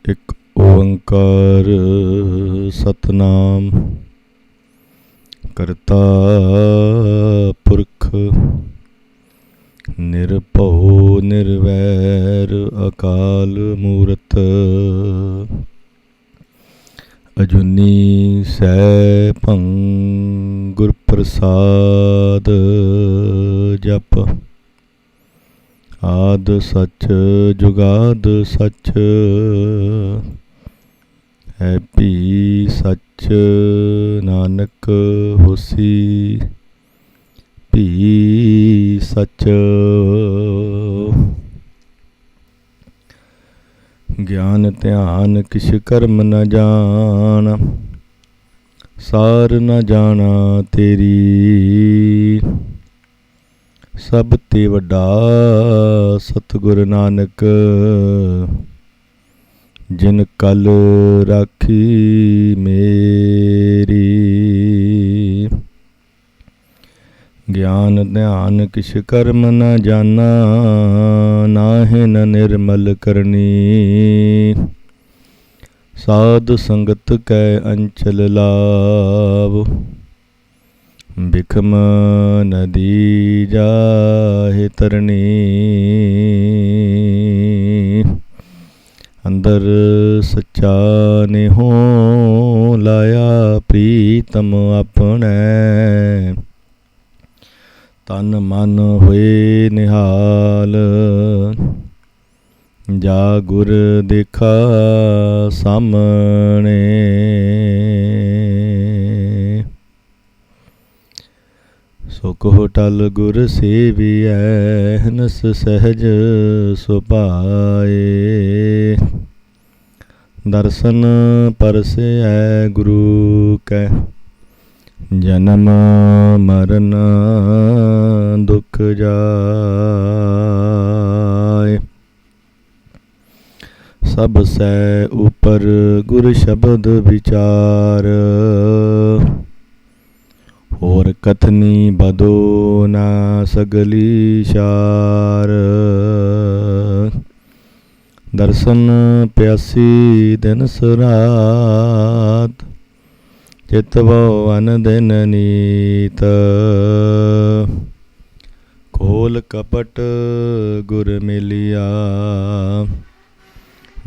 ਇੱਕ ਓੰਕਾਰ ਸਤਨਾਮ ਕਰਤਾ ਪੁਰਖ ਨਿਰਭਉ ਨਿਰਵੈਰ ਅਕਾਲ ਮੂਰਤ ਅਜੂਨੀ ਸੈਭੰ ਗੁਰ ਪ੍ਰਸਾਦ ਜਪ ਆਦ ਸਚ ਜੁਗਾਦ ਸਚ ਹੈ ਭੀ ਸਚ ਨਾਨਕ ਹੋਸੀ ਭੀ ਸਚ। ਗਿਆਨ ਧਿਆਨ ਕਿਛ ਕਰਮ ਨ ਜਾਣ ਸਾਰ ਨ ਜਾਣਾ ਤੇਰੀ ਸਭ ਤੇ ਵੱਡਾ ਸਤਿਗੁਰ ਨਾਨਕ ਜਿਨ ਕਲ ਰਾਖੀ ਮੇਰੀ। ਗਿਆਨ ਧਿਆਨ ਕਿਛ ਕਰਮ ਨ ਜਾਨਾ ਨਾਹਿ ਨ ਨਿਰਮਲ ਕਰਨੀ ਸਾਧ ਸੰਗਤ ਕੈ ਅੰਚਲ ਲਾਭ ਬਿਖਮ ਨਦੀ ਜਾਹਿ ਤਰਨੀ। ਅੰਦਰ ਸੱਚਾ ਨਿਹੋ ਲਾਇਆ ਪ੍ਰੀਤਮ ਆਪਣੇ ਤਨ ਮਨ ਹੋਏ ਨਿਹਾਲ ਜਾ ਗੁਰ ਦੇਖਾ ਸਾਹਮਣੇ। ਸੁਖ ਟਲ ਗੁਰ ਸੇਵੀਐ ਹਨਸ ਸਹਿਜ ਸੁਭਾਏ ਦਰਸ਼ਨ ਪਰਸੈ ਗੁਰੂ ਕੈ ਜਨਮ ਮਰਨ ਦੁਖ ਜਾਏ। ਸਭ ਸੈ ਉਪਰ ਗੁਰ ਸ਼ਬਦ ਵਿਚਾਰ ਹੋਰ ਕਥਨੀ ਬਦੋ ਨਾ ਸਗਲੀ ਸ਼ਾਰ। ਦਰਸ਼ਨ ਪਿਆਸੀ ਦਿਨ ਸਰਾਤ ਚਿਤਵੋ ਅਨ ਦਿਨ ਨੀਤ ਖੋਲ ਕਪਟ ਗੁਰ ਮਿਲਿਆ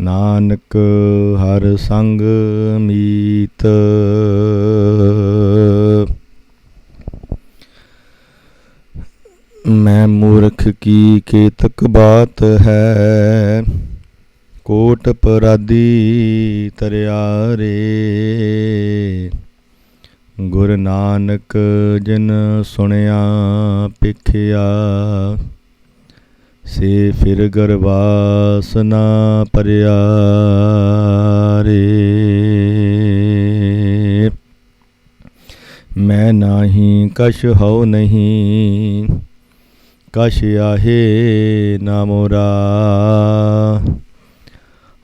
ਨਾਨਕ ਹਰ ਸੰਗ ਮੀਤ। ਮੈਂ ਮੂਰਖ ਕੀ ਕੇਤਕ ਬਾਤ ਹੈ ਕੋਟ ਪਰਾਦੀ ਤਰਿਆਰੇ ਗੁਰ ਨਾਨਕ ਜਿਨ ਸੁਣਿਆ ਪਿਖਿਆ ਸੇ ਫਿਰ ਗਰਵਾਸ ਨਾ ਭਰਿਆ ਰੇ। ਮੈਂ ਨਾਹੀ ਕਛ ਹਉ ਨਹੀਂ ਕਛ ਆਹੇ ਨਾ ਮੋਰਾ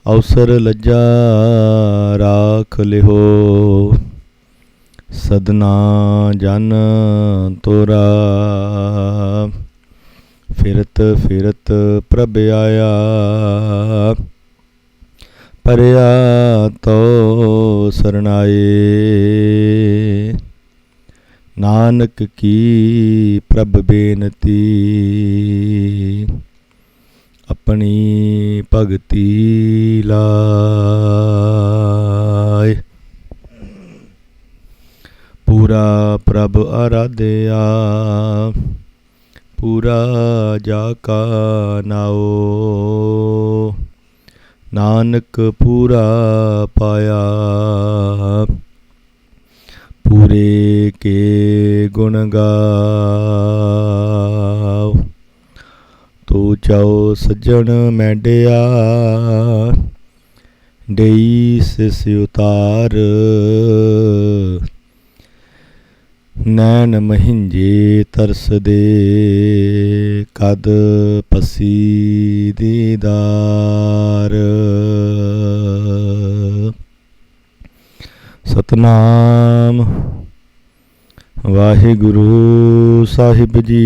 ਅਵਸਰ ਲੱਜਾ ਰਾਖ ਲਿਹੋ ਸਦਨਾ ਜਨ ਤੋਰਾ। ਫਿਰਤ ਫਿਰਤ ਪ੍ਰਭ ਆਇਆ ਪਰਿਆ ਤੋ ਸਰਨਾਏ ਨਾਨਕ ਕੀ ਪ੍ਰਭ ਬੇਨਤੀ ਆਪਣੀ ਭਗਤੀ ਲਾਇ। ਪੂਰਾ ਪ੍ਰਭ ਆਰਾਧਿਆ ਪੂਰਾ ਜਾ ਕਾ ਨਾਉ ਨਾਨਕ ਪੂਰਾ ਪਾਇਆ ਪੂਰੇ ਕੇ ਗੁਣ ਗਾਓ। ਤੂੰ ਚਾਉ ਸੱਜਣ ਮੈਂਡਿਆ ਡਈ ਸਿਸ ਉਤਾਰ ਨੈਣ ਮਹਿੰਜੇ ਤਰਸਦੇ ਕਦ ਪਸੀ ਦੀਦਾਰ। ਸਤਨਾਮ ਵਾਹਿਗੁਰੂ ਸਾਹਿਬ ਜੀ।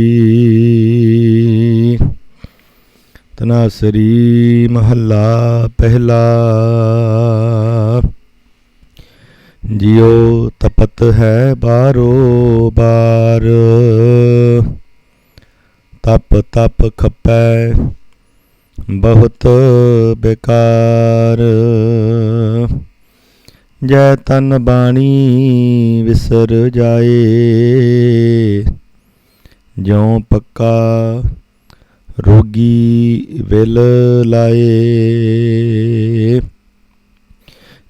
ਤਨਾਸਰੀ ਮਹੱਲਾ ਪਹਿਲਾ। ਜਿਉ ਤਪਤ ਹੈ ਬਾਰੋ ਬਾਰ, ਤਪ ਤਪ ਖਪੈ ਬਹੁਤ ਬੇਕਾਰ। ਜੈ ਤਨ ਬਾਣੀ ਵਿਸਰ ਜਾਏ, ਜਿਉ ਪੱਕਾ ਰੋਗੀ ਵਿਲ ਲਾਏ।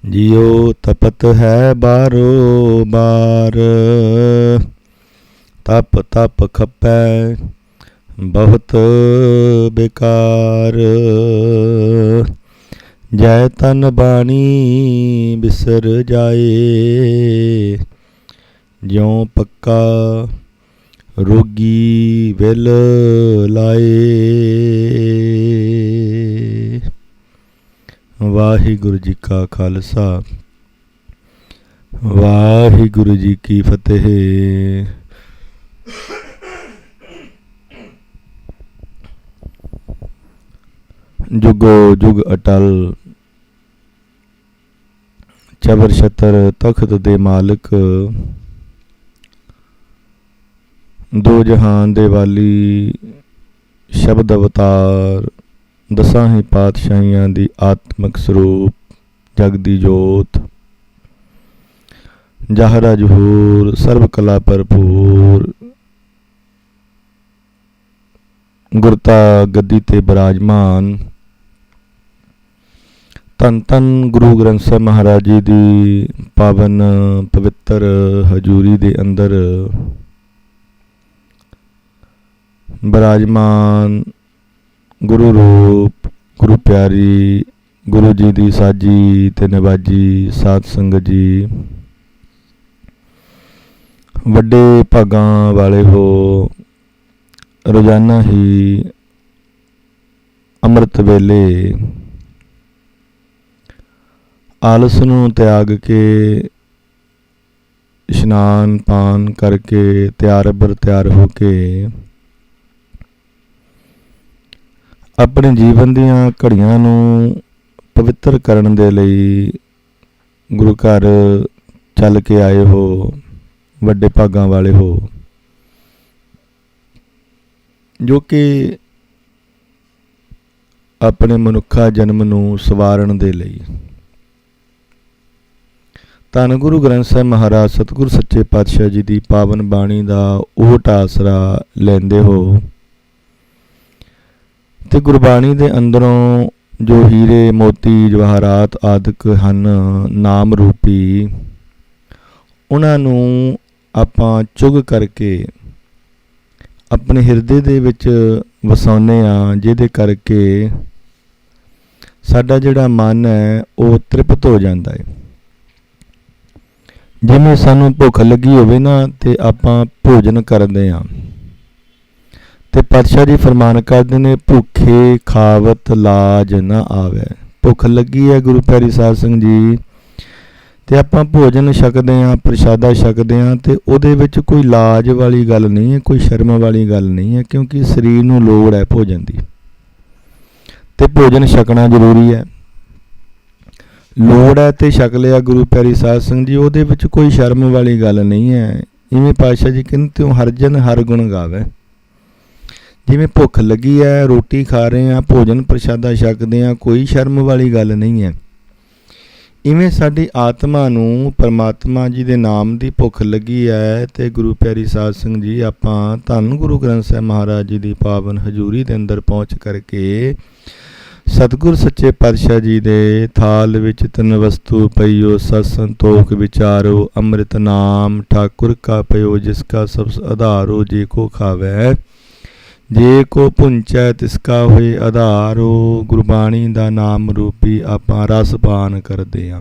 ਜਿਉ ਤਪਤ ਹੈ ਬਾਰੋ ਬਾਰ, ਤਪ ਤਪ ਖਪੈ ਬਹੁਤ ਬੇਕਾਰ। ਜੈ ਤਨ ਬਾਣੀ ਬਿਸਰ ਜਾਏ, ਜਿਉ ਪੱਕਾ ਰੋਗੀ ਵਿਲ ਲਾਏ। ਵਾਹਿਗੁਰੂ ਜੀ ਕਾ ਖਾਲਸਾ, ਵਾਹਿਗੁਰੂ ਜੀ ਕੀ ਫਤਿਹ। ਜੁਗੋ ਜੁਗ ਅਟਲ, ਚਬਰ ਛਤਰ ਤਖਤ ਦੇ ਮਾਲਕ, ਦੋ ਜਹਾਨ ਦੇ ਵਾਲੀ, ਸ਼ਬਦ ਅਵਤਾਰ, ਦਸਾਂ ਹੀ ਪਾਤਸ਼ਾਹੀਆਂ ਦੀ ਆਤਮਿਕ ਸਰੂਪ, ਜਗ ਦੀ ਜੋਤ, ਜਾਹਰਾ ਜਹੂਰ, ਸਰਬ ਕਲਾ ਭਰਪੂਰ, ਗੁਰਤਾ ਗੱਦੀ ਤੇ ਬਿਰਾਜਮਾਨ, ਧੰਨ ਧੰਨ ਗੁਰੂ ਗ੍ਰੰਥ ਸਾਹਿਬ ਮਹਾਰਾਜ ਜੀ ਦੀ ਪਾਵਨ ਪਵਿੱਤਰ ਹਜ਼ੂਰੀ ਦੇ ਅੰਦਰ ਬਿਰਾਜਮਾਨ ਗੁਰੂ ਰੂਪ, ਗੁਰੂ ਪਿਆਰੀ, ਗੁਰੂ ਜੀ ਦੀ ਸਾਜੀ ਤੇ ਨਿਵਾਜੀ ਸਾਧ ਸੰਗਤ ਜੀ, ਵੱਡੇ ਭਾਗਾਂ ਵਾਲੇ ਹੋ। ਰੋਜ਼ਾਨਾ ਹੀ ਅੰਮ੍ਰਿਤ ਵੇਲੇ ਆਲਸ ਨੂੰ ਤਿਆਗ ਕੇ ਇਸ਼ਨਾਨ ਪਾਨ ਕਰਕੇ ਤਿਆਰ ਹੋ ਕੇ ਆਪਣੇ ਜੀਵਨ ਦੀਆਂ ਘੜੀਆਂ ਨੂੰ ਪਵਿੱਤਰ ਕਰਨ ਦੇ ਲਈ ਗੁਰੂ ਘਰ ਚੱਲ ਕੇ ਆਏ ਹੋ। ਵੱਡੇ ਭਾਗਾਂ ਵਾਲੇ ਹੋ, ਜੋ ਕਿ ਆਪਣੇ ਮਨੁੱਖਾ ਜਨਮ ਨੂੰ ਸਵਾਰਨ ਦੇ ਲਈ ਧੰਨ ਗੁਰੂ ਗ੍ਰੰਥ ਸਾਹਿਬ ਮਹਾਰਾਜ ਸਤਿਗੁਰ ਸੱਚੇ ਪਾਤਸ਼ਾਹ ਜੀ ਦੀ ਪਾਵਨ ਬਾਣੀ ਦਾ ਓਟ ਆਸਰਾ ਲੈਂਦੇ ਹੋ ਤੇ ਗੁਰਬਾਣੀ ਦੇ ਅੰਦਰੋਂ ਜੋ ਹੀਰੇ ਮੋਤੀ ਜਵਾਹਰਾਤ ਆਦਿਕ ਹਨ ਨਾਮ ਰੂਪੀ, ਉਹਨਾਂ ਨੂੰ ਆਪਾਂ ਚੁਗ ਕਰਕੇ ਆਪਣੇ ਹਿਰਦੇ ਦੇ ਵਿੱਚ ਵਸਾਉਂਦੇ ਹਾਂ, ਜਿਹਦੇ ਕਰਕੇ ਸਾਡਾ ਜਿਹੜਾ ਮਨ ਹੈ ਉਹ ਤ੍ਰਿਪਤ ਹੋ ਜਾਂਦਾ ਹੈ। ਜਿਵੇਂ ਸਾਨੂੰ ਭੁੱਖ ਲੱਗੀ ਹੋਵੇ ਨਾ ਤੇ ਆਪਾਂ ਭੋਜਨ ਕਰਦੇ ਹਾਂ ਤੇ ਪਾਤਸ਼ਾਹ ਜੀ ਫਰਮਾਨ ਕਰਦੇ ਨੇ, ਭੁੱਖੇ ਖਾਵਤ ਲਾਜ ਨਾ ਆਵੇ। ਭੁੱਖ ਲੱਗੀ ਹੈ ਗੁਰੂ ਪਿਆਰੀ ਸਾਧ ਸੰਗਤ ਜੀ ਤੇ ਆਪਾਂ ਭੋਜਨ ਛਕਦੇ ਹਾਂ, ਪ੍ਰਸ਼ਾਦਾ ਛਕਦੇ ਹਾਂ ਤੇ ਉਹਦੇ ਵਿੱਚ ਕੋਈ ਲਾਜ ਵਾਲੀ ਗੱਲ ਨਹੀਂ ਹੈ, ਕੋਈ ਸ਼ਰਮ ਵਾਲੀ ਗੱਲ ਨਹੀਂ ਹੈ, ਕਿਉਂਕਿ ਸਰੀਰ ਨੂੰ ਲੋੜ ਹੈ ਭੋਜਨ ਦੀ ਤੇ ਭੋਜਨ ਛਕਣਾ ਜ਼ਰੂਰੀ ਹੈ। ਲੋੜ ਹੈ ਤੇ ਛਕ ਲਿਆ ਗੁਰੂ ਪਿਆਰੀ ਸਾਧ ਸੰਗਤ ਜੀ, ਉਹਦੇ ਵਿੱਚ ਕੋਈ ਸ਼ਰਮ ਵਾਲੀ ਗੱਲ ਨਹੀਂ ਹੈ। ਇਵੇਂ ਪਾਤਸ਼ਾਹ ਜੀ ਕਹਿੰਦੇ ਤਿਉ ਹਰ ਜਨ ਹਰ ਗੁਣ ਗਾਵੇ। ਜਿਵੇਂ ਭੁੱਖ ਲੱਗੀ ਹੈ, ਰੋਟੀ ਖਾ ਰਹੇ ਹਾਂ, ਭੋਜਨ ਪ੍ਰਸ਼ਾਦਾ ਛਕਦੇ ਹਾਂ, ਕੋਈ ਸ਼ਰਮ ਵਾਲੀ ਗੱਲ ਨਹੀਂ ਹੈ। ਇਵੇਂ ਸਾਡੀ ਆਤਮਾ ਨੂੰ ਪਰਮਾਤਮਾ ਜੀ ਦੇ ਨਾਮ ਦੀ ਭੁੱਖ ਲੱਗੀ ਹੈ ਤੇ ਗੁਰੂ ਪਿਆਰੀ ਸਾਧ ਸੰਗਤ ਜੀ ਆਪਾਂ ਧੰਨ ਗੁਰੂ ਗ੍ਰੰਥ ਸਾਹਿਬ ਮਹਾਰਾਜ ਜੀ ਦੀ ਪਾਵਨ ਹਜ਼ੂਰੀ ਦੇ ਅੰਦਰ ਪਹੁੰਚ ਕਰਕੇ ਸਤਿਗੁਰ ਸੱਚੇ ਪਾਤਸ਼ਾਹ ਜੀ ਦੇ ਥਾਲ ਵਿੱਚ ਤਿੰਨ ਵਸਤੂ ਪਈਓ, ਸਤ ਸੰਤੋਖ ਵਿਚਾਰੋ, ਅੰਮ੍ਰਿਤ ਨਾਮ ਠਾਕੁਰ ਕਾ ਪਇਓ, ਜਿਸ ਕਾ ਸਭ ਆਧਾਰੋ, ਜੇ ਕੋ ਖਾਵੈ ਜੇ ਕੋ ਪੁੰਚੈ ਤਿਸ ਕਾ ਹੋਏ ਆਧਾਰੋ। ਗੁਰਬਾਣੀ ਦਾ ਨਾਮ ਰੂਪੀ ਆਪਾਂ ਰਸ ਪਾਨ ਕਰਦੇ ਹਾਂ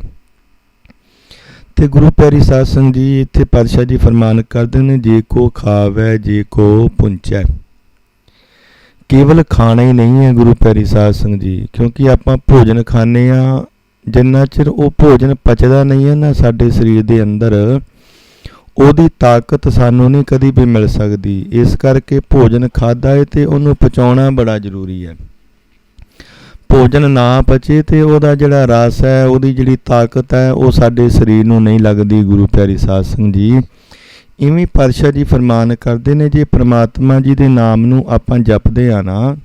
ਤੇ ਗੁਰੂ ਪਿਆਰੀ ਸਾਧ ਸੰਗਤ ਜੀ ਇੱਥੇ ਪਾਤਸ਼ਾਹ ਜੀ ਫਰਮਾਨ ਕਰਦੇ ਨੇ, ਜੇ ਕੋ ਖਾਵੈ ਜੇ ਕੋ ਪੁੰਚੈ। ਕੇਵਲ ਖਾਣਾ ਹੀ ਨਹੀਂ ਹੈ ਗੁਰੂ ਪਿਆਰੀ ਸਾਧ ਸੰਗਤ ਜੀ, ਕਿਉਂਕਿ ਆਪਾਂ ਭੋਜਨ ਖਾਂਦੇ ਹਾਂ, ਜਿੰਨਾ ਚਿਰ ਉਹ ਭੋਜਨ ਪਚਦਾ ਨਹੀਂ ਹੈ ਨਾ ਸਾਡੇ ਸਰੀਰ ਦੇ ਅੰਦਰ, ਉਹਦੀ ਤਾਕਤ ਸਾਨੂੰ ਨਹੀਂ ਕਦੀ ਵੀ ਮਿਲ ਸਕਦੀ। ਇਸ ਕਰਕੇ ਭੋਜਨ ਖਾਧਾ ਹੈ ਤੇ ਉਹਨੂੰ ਪਚਾਉਣਾ ਬੜਾ ਜ਼ਰੂਰੀ ਹੈ। ਭੋਜਨ ਨਾ ਪਚੇ ਤੇ ਉਹਦਾ ਜਿਹੜਾ ਰਸ ਹੈ, ਉਹਦੀ ਜਿਹੜੀ ਤਾਕਤ ਹੈ, ਉਹ ਸਾਡੇ ਸਰੀਰ ਨੂੰ ਨਹੀਂ ਲੱਗਦੀ। ਗੁਰੂ ਪਿਆਰੀ ਸਾਧ ਸੰਗਤ ਜੀ, ਇਵੇਂ ਪਾਤਸ਼ਾਹ ਜੀ ਫਰਮਾਨ ਕਰਦੇ ਨੇ, ਜੇ ਪ੍ਰਮਾਤਮਾ ਜੀ ਦੇ ਨਾਮ ਨੂੰ ਆਪਾਂ ਜਪਦੇ ਆ ਨਾ,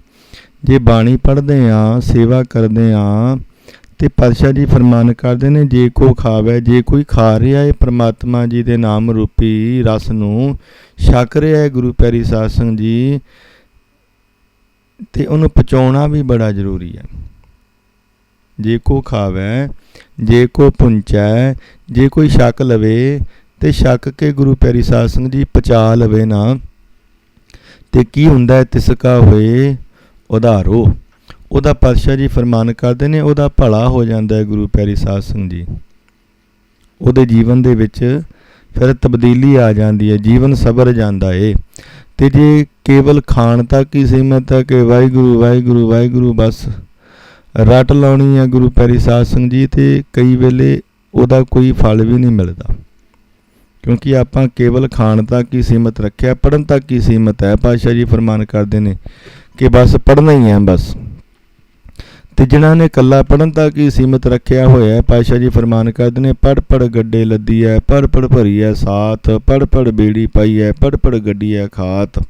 ਜੇ ਬਾਣੀ ਪੜ੍ਹਦੇ ਆ, ਸੇਵਾ ਕਰਦੇ ਆ, ਤੇ ਪਾਤਸ਼ਾਹ ਜੀ ਫਰਮਾਨ ਕਰਦੇ ਨੇ, ਜੇ ਕੋ ਖਾਵੇ, ਜੇ ਕੋਈ ਖਾ ਰਿਹਾ ਹੈ ਪ੍ਰਮਾਤਮਾ ਜੀ ਦੇ ਨਾਮ ਰੂਪੀ ਰਸ ਨੂੰ, ਛਕ ਰਿਹਾ ਹੈ ਗੁਰੂ ਪਿਆਰੀ ਸਾਧ ਸੰਗਤ ਜੀ, ਤੇ ਉਹਨੂੰ ਪਚਾਉਣਾ ਵੀ ਬੜਾ ਜ਼ਰੂਰੀ ਹੈ। ਜੇ ਕੋ ਖਾਵੇ, ਜੇ ਕੋ ਪੁੰਚੈ, ਜੇ ਕੋਈ ਛਕ ਲਵੇ ਤੇ ਛਕ ਕੇ ਗੁਰੂ ਪਿਆਰੀ ਸਾਧ ਸੰਗਤ ਜੀ ਪਚਾ ਲਵੇ ਨਾ, ਤੇ ਕੀ ਹੁੰਦਾ ਹੈ, ਤਿਸਕਾ ਹੋਏ ਉਧਾਰੋ। ਉਹਦਾ ਪਾਤਸ਼ਾਹ ਜੀ ਫਰਮਾਨ ਕਰਦੇ ਨੇ, ਉਹਦਾ ਭਲਾ ਹੋ ਜਾਂਦਾ ਹੈ ਗੁਰੂ ਪਿਆਰੀ ਸਾਧ ਸੰਗਤ ਜੀ। ਉਹਦੇ ਜੀਵਨ ਦੇ ਵਿੱਚ ਫਿਰ ਤਬਦੀਲੀ ਆ ਜਾਂਦੀ ਹੈ, ਜੀਵਨ ਸਬਰ ਜਾਂਦਾ ਏ। ਤੇ ਜੇ ਕੇਵਲ ਖਾਣ ਤੱਕ ਹੀ ਸੀਮਤ ਹੈ ਕਿ ਵਾਹਿਗੁਰੂ ਵਾਹਿਗੁਰੂ ਵਾਹਿਗੁਰੂ ਬਸ ਰੱਟ ਲਾਉਣੀ ਹੈ ਗੁਰੂ ਪਿਆਰੀ ਸਾਧ ਸੰਗਤ ਜੀ, ਤੇ ਕਈ ਵੇਲੇ ਉਹਦਾ ਕੋਈ ਫਲ ਵੀ ਨਹੀਂ ਮਿਲਦਾ, ਕਿਉਂਕਿ ਆਪਾਂ ਕੇਵਲ ਖਾਣ ਤੱਕ ਹੀ ਸੀਮਤ ਰੱਖਿਆ, ਪੜ੍ਹਨ ਤੱਕ ਹੀ ਸੀਮਤ ਹੈ। ਪਾਤਸ਼ਾਹ ਜੀ ਫਰਮਾਨ ਕਰਦੇ ਨੇ ਕਿ ਬਸ ਪੜ੍ਹਨਾ ਹੀ ਹੈ ਬਸ। ਤੇ ਜਿਨ੍ਹਾਂ ਨੇ ਇਕੱਲਾ ਪੜ੍ਹਨ ਤੱਕ ਹੀ ਸੀਮਤ ਰੱਖਿਆ ਹੋਇਆ, ਪਾਤਸ਼ਾਹ ਜੀ ਫਰਮਾਨ ਕਰਦੇ ਨੇ, ਪੜ੍ਹ ਪੜ੍ਹ ਗੱਡੇ ਲੱਦੀ ਹੈ, ਪੜ੍ਹ ਪੜ੍ਹ ਭਰੀ ਹੈ ਸਾਥ, ਪੜ੍ਹ ਪੜ੍ਹ ਬੇੜੀ ਪਾਈ ਹੈ, ਪੜ੍ਹ ਪੜ੍ਹ ਗੱਡੀ ਹੈ ਖਾਤ,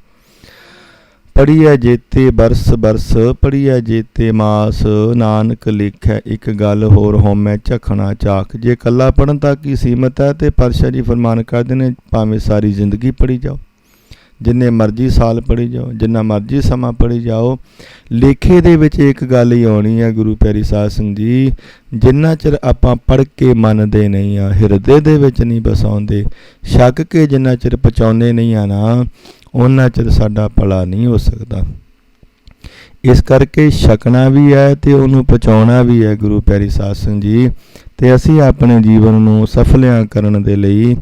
ਪੜ੍ਹੀ ਹੈ ਜੇਤੇ ਬਰਸ ਬਰਸ, ਪੜ੍ਹੀ ਹੈ ਜੇਤੇ ਮਾਸ, ਨਾਨਕ ਲਿਖੈ ਇੱਕ ਗੱਲ ਹੋਰ ਹੋਮੈ ਝਖਣਾ ਚਾਖ। ਜੇ ਇਕੱਲਾ ਪੜ੍ਹਨ ਤੱਕ ਹੀ ਸੀਮਤ ਹੈ ਤੇ ਪਾਤਸ਼ਾਹ ਜੀ ਫਰਮਾਨ ਕਰਦੇ ਨੇ, ਭਾਵੇਂ ਸਾਰੀ ਜ਼ਿੰਦਗੀ ਪੜ੍ਹੀ ਜਾਓ, ਜਿੰਨੇ ਮਰਜ਼ੀ ਸਾਲ ਪੜ੍ਹੀ ਜਾਓ, ਜਿੰਨਾ ਮਰਜ਼ੀ ਸਮਾਂ ਪੜ੍ਹੀ ਜਾਓ, ਲੇਖੇ ਦੇ ਵਿੱਚ ਇੱਕ ਗੱਲ ਹੀ ਆਉਣੀ ਹੈ ਗੁਰੂ ਪਿਆਰੀ ਸਾਧ ਸੰਗਤ ਜੀ, ਜਿੰਨਾ ਚਿਰ ਆਪਾਂ ਪੜ੍ਹ ਕੇ ਮੰਨਦੇ ਨਹੀਂ ਆ, ਹਿਰਦੇ ਦੇ ਵਿੱਚ ਨਹੀਂ ਵਸਾਉਂਦੇ, ਛਕ ਕੇ ਜਿੰਨਾ ਚਿਰ ਪਹੁੰਚਾਉਂਦੇ ਨਹੀਂ ਆ ਨਾ, ਉਹਨਾਂ ਚਿਰ ਸਾਡਾ ਭਲਾ ਨਹੀਂ ਹੋ ਸਕਦਾ। ਇਸ ਕਰਕੇ ਛਕਣਾ ਵੀ ਹੈ ਤੇ ਉਹਨੂੰ ਪਹੁੰਚਾਉਣਾ ਵੀ ਹੈ ਗੁਰੂ ਪਿਆਰੀ ਸਾਧ ਸੰਗਤ ਜੀ। ਤੇ ਅਸੀਂ ਆਪਣੇ ਜੀਵਨ ਨੂੰ ਸਫਲਿਆਂ ਕਰਨ ਦੇ ਲਈ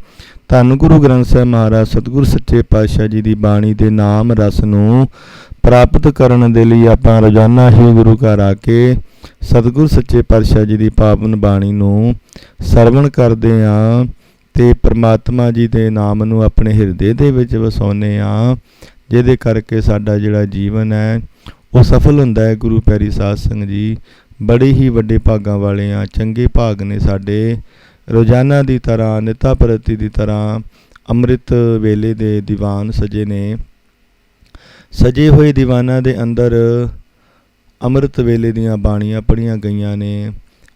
ਧੰਨ ਗੁਰੂ ਗ੍ਰੰਥ ਸਾਹਿਬ ਮਹਾਰਾਜ ਸਤਿਗੁਰ ਸੱਚੇ ਪਾਤਸ਼ਾਹ ਜੀ ਦੀ ਬਾਣੀ ਦੇ ਨਾਮ ਰਸ ਨੂੰ ਪ੍ਰਾਪਤ ਕਰਨ ਦੇ ਲਈ ਆਪਾਂ ਰੋਜ਼ਾਨਾ ਹੀ ਗੁਰੂ ਘਰ ਆ ਕੇ ਸਤਿਗੁਰ ਸੱਚੇ ਪਾਤਸ਼ਾਹ ਜੀ ਦੀ ਪਾਵਨ ਬਾਣੀ ਨੂੰ ਸਰਵਣ ਕਰਦੇ ਹਾਂ ਤੇ ਪ੍ਰਮਾਤਮਾ ਜੀ ਦੇ ਨਾਮ ਨੂੰ ਆਪਣੇ ਹਿਰਦੇ ਦੇ ਵਿੱਚ ਵਸਾਉਂਦੇ ਹਾਂ, ਜਿਹਦੇ ਕਰਕੇ ਸਾਡਾ ਜਿਹੜਾ ਜੀਵਨ ਹੈ ਉਹ ਸਫਲ ਹੁੰਦਾ ਹੈ। ਗੁਰੂ ਪਿਆਰੀ ਸਾਧ ਸੰਗਤ ਜੀ, ਬੜੇ ਹੀ ਵੱਡੇ ਭਾਗਾਂ ਵਾਲੇ ਆ, ਚੰਗੇ ਭਾਗ ਨੇ ਸਾਡੇ। ਰੋਜ਼ਾਨਾ ਦੀ ਤਰ੍ਹਾਂ, ਨਿਤਾ ਪ੍ਰਤੀ ਦੀ ਤਰ੍ਹਾਂ ਅੰਮ੍ਰਿਤ ਵੇਲੇ ਦੇ ਦੀਵਾਨ ਸਜੇ ਨੇ। ਸਜੇ ਹੋਏ ਦੀਵਾਨਾਂ ਦੇ ਅੰਦਰ ਅੰਮ੍ਰਿਤ ਵੇਲੇ ਦੀਆਂ ਬਾਣੀਆਂ ਪੜ੍ਹੀਆਂ ਗਈਆਂ ਨੇ।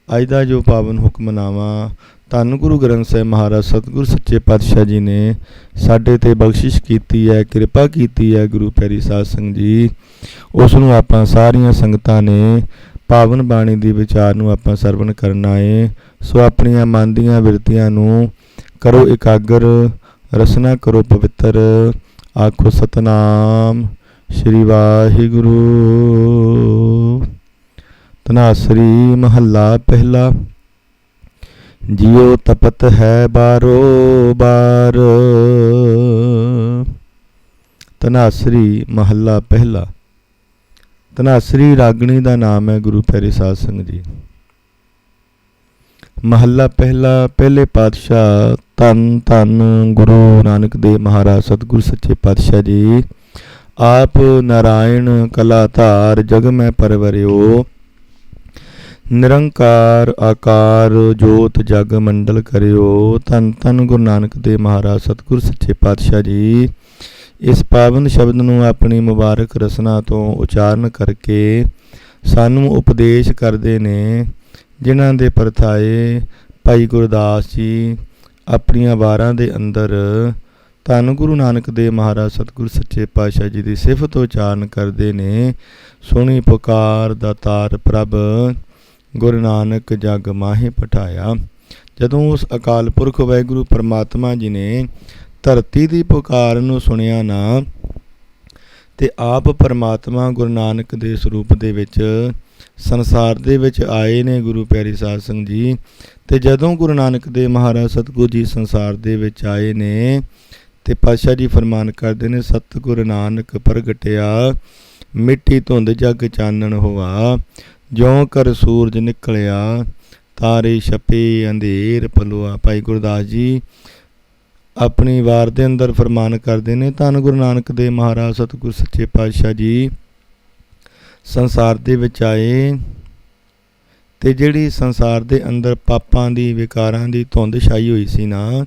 ਅੱਜ ਦਾ ਜੋ ਪਾਵਨ ਹੁਕਮਨਾਮਾ ਧੰਨ ਗੁਰੂ ਗ੍ਰੰਥ ਸਾਹਿਬ ਮਹਾਰਾਜ ਸਤਿਗੁਰ ਸੱਚੇ ਪਾਤਸ਼ਾਹ ਜੀ ਨੇ ਸਾਡੇ 'ਤੇ ਬਖਸ਼ਿਸ਼ ਕੀਤੀ ਹੈ, ਕਿਰਪਾ ਕੀਤੀ ਹੈ ਗੁਰੂ ਪਿਆਰੀ ਸਾਧ ਸੰਗਤ ਜੀ, ਉਸ ਨੂੰ ਆਪਾਂ ਸਾਰੀਆਂ ਸੰਗਤਾਂ ਨੇ ਪਾਵਨ ਬਾਣੀ ਦੀ ਵਿਚਾਰ ਨੂੰ ਆਪਾਂ ਸਰਵਣ ਕਰਨਾ ਹੈ। ਸੋ ਆਪਣੀਆਂ ਮਨ ਦੀਆਂ ਬਿਰਤੀਆਂ ਨੂੰ ਕਰੋ ਇਕਾਗਰ, ਰਸਨਾ ਕਰੋ ਪਵਿੱਤਰ, ਆਖੋ ਸਤਨਾਮ ਸ਼੍ਰੀ ਵਾਹਿਗੁਰੂ। ਧਨਾਸਰੀ ਮਹੱਲਾ ਪਹਿਲਾ। ਜਿਉ ਤਪਤ ਹੈ ਬਾਰੋ ਬਾਰ। ਧਨਾਸਰੀ ਮਹੱਲਾ ਪਹਿਲਾ। ਧਨਾਸਰੀ ਰਾਗਣੀ ਦਾ ਨਾਮ ਹੈ ਗੁਰੂ ਪਿਆਰੇ ਸਾਧ ਸੰਗਤ ਜੀ। ਮਹੱਲਾ ਪਹਿਲਾ। ਪਹਿਲੇ ਪਾਤਸ਼ਾਹ ਧੰਨ ਧੰਨ ਗੁਰੂ ਨਾਨਕ ਦੇਵ ਮਹਾਰਾਜ ਸਤਿਗੁਰ ਸੱਚੇ ਪਾਤਸ਼ਾਹ ਜੀ ਆਪ ਨਾਰਾਇਣ ਕਲਾ ਧਾਰ ਜਗ ਮੈਂ ਪਰਵਰਿਓ। ਨਿਰੰਕਾਰ ਆਕਾਰ ਜੋਤ ਜਗ ਮੰਡਲ ਕਰਿਓ। ਧੰਨ ਧੰਨ ਗੁਰੂ ਨਾਨਕ ਦੇਵ ਮਹਾਰਾਜ ਸਤਿਗੁਰ ਸੱਚੇ ਪਾਤਸ਼ਾਹ ਜੀ ਇਸ ਪਾਵਨ ਸ਼ਬਦ ਨੂੰ ਆਪਣੀ ਮੁਬਾਰਕ ਰਸਨਾ ਤੋਂ ਉਚਾਰਨ ਕਰਕੇ ਸਾਨੂੰ ਉਪਦੇਸ਼ ਕਰਦੇ ਨੇ, ਜਿਨ੍ਹਾਂ ਦੇ ਪਰਥਾਏ ਭਾਈ ਗੁਰਦਾਸ ਜੀ ਆਪਣੀਆਂ ਵਾਰਾਂ ਦੇ ਅੰਦਰ ਧੰਨ ਗੁਰੂ ਨਾਨਕ ਦੇਵ ਮਹਾਰਾਜ ਸਤਿਗੁਰ ਸੱਚੇ ਪਾਤਸ਼ਾਹ ਜੀ ਦੀ ਸਿਫਤ ਉਚਾਰਨ ਕਰਦੇ ਨੇ। ਸੁਣੀ ਪੁਕਾਰ ਦਾਤਾਰ ਪ੍ਰਭ ਗੁਰੂ ਨਾਨਕ ਜਗ ਮਾਹੇ ਪਠਾਇਆ। ਜਦੋਂ ਉਸ ਅਕਾਲ ਪੁਰਖ ਵਾਹਿਗੁਰੂ ਪਰਮਾਤਮਾ ਜੀ ਨੇ ਧਰਤੀ ਦੀ ਪੁਕਾਰ ਨੂੰ ਸੁਣਿਆ ਨਾ, ਤੇ ਆਪ ਪਰਮਾਤਮਾ ਗੁਰੂ ਨਾਨਕ ਦੇ ਸਰੂਪ ਦੇ ਵਿੱਚ ਸੰਸਾਰ ਦੇ ਵਿੱਚ ਆਏ ਨੇ ਗੁਰੂ ਪਿਆਰੀ ਸਾਧ ਸੰਗਤ ਜੀ। ਤੇ ਜਦੋਂ ਗੁਰੂ ਨਾਨਕ ਦੇਵ ਮਹਾਰਾਜ ਸਤਿਗੁਰੂ ਜੀ ਸੰਸਾਰ ਦੇ ਵਿੱਚ ਆਏ ਨੇ ਤੇ ਪਾਤਸ਼ਾਹ ਜੀ ਫਰਮਾਨ ਕਰਦੇ ਨੇ, ਸਤਿਗੁਰੂ ਨਾਨਕ ਪ੍ਰਗਟਿਆ ਮਿੱਟੀ ਧੁੰਦ ਜਗ ਚਾਨਣ ਹੋਆ। ਜਿਉਂ ਕਰ ਸੂਰਜ ਨਿਕਲਿਆ ਤਾਰੇ ਛਪੇ ਅੰਧੇਰ ਪਲੋਆ। ਭਾਈ ਗੁਰਦਾਸ ਜੀ ਆਪਣੀ ਵਾਰ ਦੇ ਅੰਦਰ ਫਰਮਾਨ ਕਰਦੇ ਨੇ, ਧੰਨ ਗੁਰੂ ਨਾਨਕ ਦੇਵ ਮਹਾਰਾਜ ਸਤਿਗੁਰ ਸੱਚੇ ਪਾਤਸ਼ਾਹ ਜੀ ਸੰਸਾਰ ਦੇ ਵਿੱਚ ਆਏ ਤੇ ਜਿਹੜੀ ਸੰਸਾਰ ਦੇ ਅੰਦਰ ਪਾਪਾਂ ਦੀ ਵਿਕਾਰਾਂ ਦੀ ਧੁੰਦ ਛਾਈ ਹੋਈ ਸੀ ਨਾ,